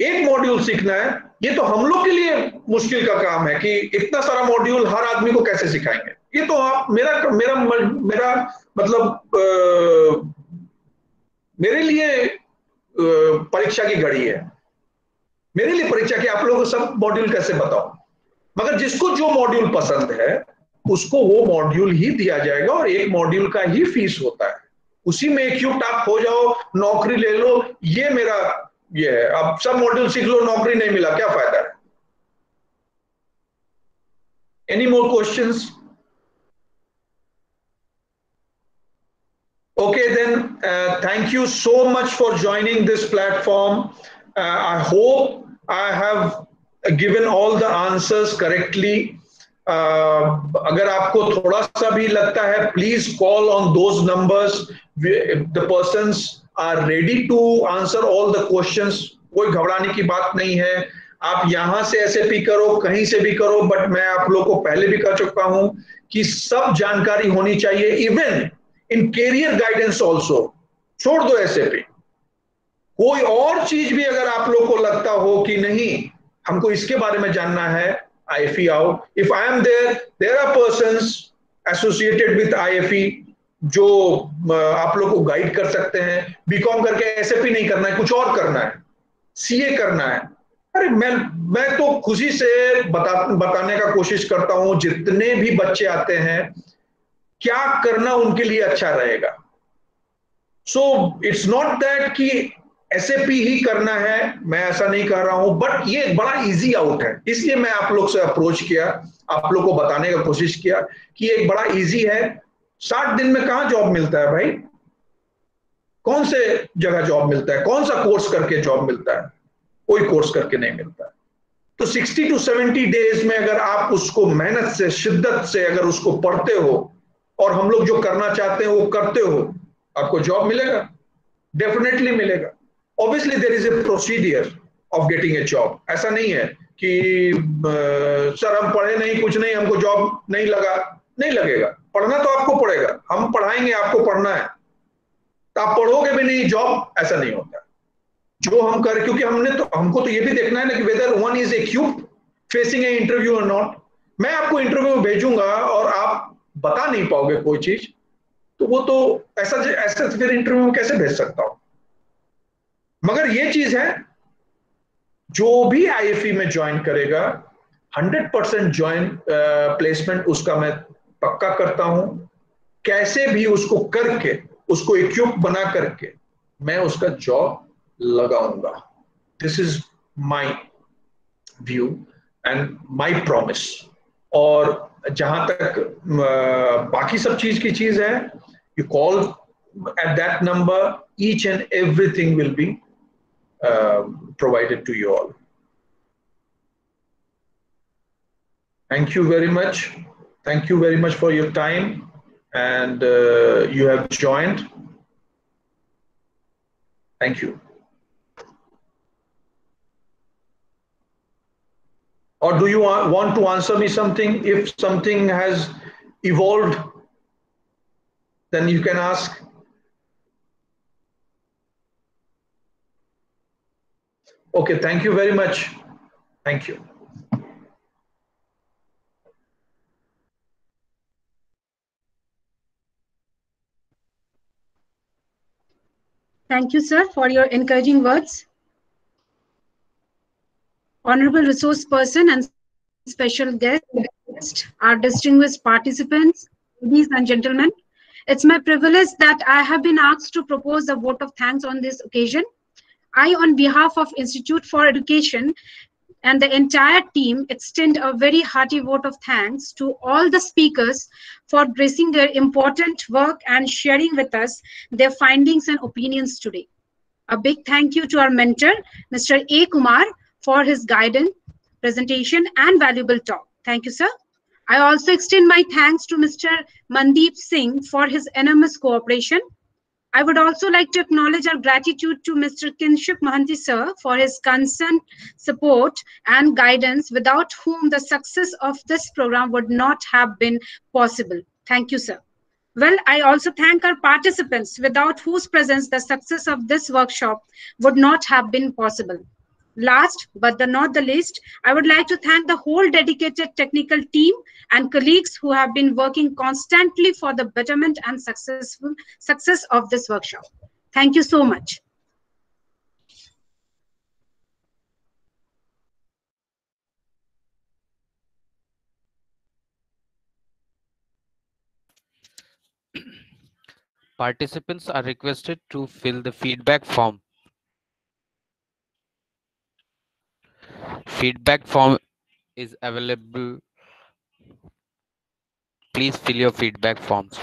एक मॉड्यूल सीखना है, ये तो हम लोग के लिए मुश्किल का काम है कि इतना सारा मॉड्यूल हर आदमी को कैसे सिखाएंगे। ये तो आप मेरा मतलब मेरे लिए परीक्षा की घड़ी है, मेरे लिए परीक्षा की आप लोगों को सब मॉड्यूल कैसे बताओ। मगर जिसको जो मॉड्यूल पसंद है उसको वो मॉड्यूल ही दिया जाएगा और एक मॉड्यूल का ही फीस होता है, उसी में इक्विप्ड आप हो जाओ, नौकरी ले लो। ये मेरा ये है। अब सब मॉड्यूल सीख लो, नौकरी नहीं मिला, क्या फायदा है? Any more questions? Okay, then thank you so much for joining this platform. I hope I have given all the answers correctly. अगर आपको थोड़ा सा भी लगता है, please call on those numbers. The persons are ready to answer all the questions. कोई घबराने की बात नहीं है। आप यहां से SAP करो, कहीं से भी करो, बट मैं आप लोग को पहले भी कर चुका हूं कि सब जानकारी होनी चाहिए, even in career guidance also. छोड़ दो SAP, कोई और चीज भी अगर आप लोग को लगता हो कि नहीं हमको इसके बारे में जानना है, IFE आओ। If I am there are persons associated with IFE जो आप लोग को गाइड कर सकते हैं। BCom करके SAP नहीं करना है, कुछ और करना है, CA करना है, अरे मैं तो खुशी से बताने का कोशिश करता हूं। जितने भी बच्चे आते हैं, क्या करना उनके लिए अच्छा रहेगा। सो इट्स नॉट दैट कि SAP ही करना है, मैं ऐसा नहीं कर रहा हूं, बट ये एक बड़ा इजी आउट है, इसलिए मैं आप लोग से अप्रोच किया, आप लोग को बताने का कोशिश किया कि एक बड़ा इजी है। 60 दिन में कहां जॉब मिलता है भाई? कौन से जगह जॉब मिलता है? कौन सा कोर्स करके जॉब मिलता है? कोई कोर्स करके नहीं मिलता है। तो 60 to 70 डेज में अगर आप उसको मेहनत से, शिद्दत से अगर उसको पढ़ते हो और हम लोग जो करना चाहते हैं वो करते हो, आपको जॉब मिलेगा, डेफिनेटली मिलेगा। Obviously there is a procedure, of getting a job. ऐसा नहीं है कि सर हम पढ़े नहीं, कुछ नहीं, हमको जॉब नहीं लगा. नहीं लगेगा, पढ़ना तो आपको पड़ेगा, हम पढ़ाएंगे, आपको पढ़ना है, तो आप पढ़ोगे भी नहीं जॉब, ऐसा नहीं होता. जो हम कर, क्योंकि हमको तो ये भी देखना है ना कि whether one is equipped facing A interview और नॉट. मैं आपको इंटरव्यू में भेजूंगा और आप बता नहीं पाओगे कोई चीज, तो वो तो ऐसा फिर इंटरव्यू में कैसे भेज सकता हूं. मगर ये चीज है, जो भी आईएफई में ज्वाइन करेगा 100% ज्वाइन प्लेसमेंट उसका मैं पक्का करता हूं. कैसे भी उसको करके, उसको इक्विप बना करके मैं उसका जॉब लगाऊंगा. This is my view and my promise. और जहां तक बाकी सब चीज की चीज है, you call at that number, each and everything will B provided to you all. Thank you very much. Thank you very much for your time, and you have joined. Thank you. Or do you want to answer me something? If something has evolved, then you can ask. Okay, thank you very much. Thank you. Thank you, sir, for your encouraging words. Honorable resource person and special guest, our distinguished participants, ladies and gentlemen, it's my privilege that I have been asked to propose a vote of thanks on this occasion. I, on behalf of Institute for Education and the entire team, extend a very hearty vote of thanks to all the speakers for gracing their important work and sharing with us their findings and opinions today. A big thank you to our mentor, Mr. A. Kumar, for his guidance, presentation, and valuable talk. Thank you, sir. I also extend my thanks to Mr. Mandeep Singh for his enormous cooperation. I would also like to acknowledge our gratitude to Mr. Kinshuk Mahanti sir for his constant support and guidance, without whom the success of this program would not have been possible. Thank you, sir. Well, I also thank our participants, without whose presence the success of this workshop would not have been possible. Last but not the least, I would like to thank the whole dedicated technical team and colleagues who have been working constantly for the betterment and success of this workshop. Thank you so much. Participants are requested to fill the feedback form. Feedback form is available. Please fill your feedback forms.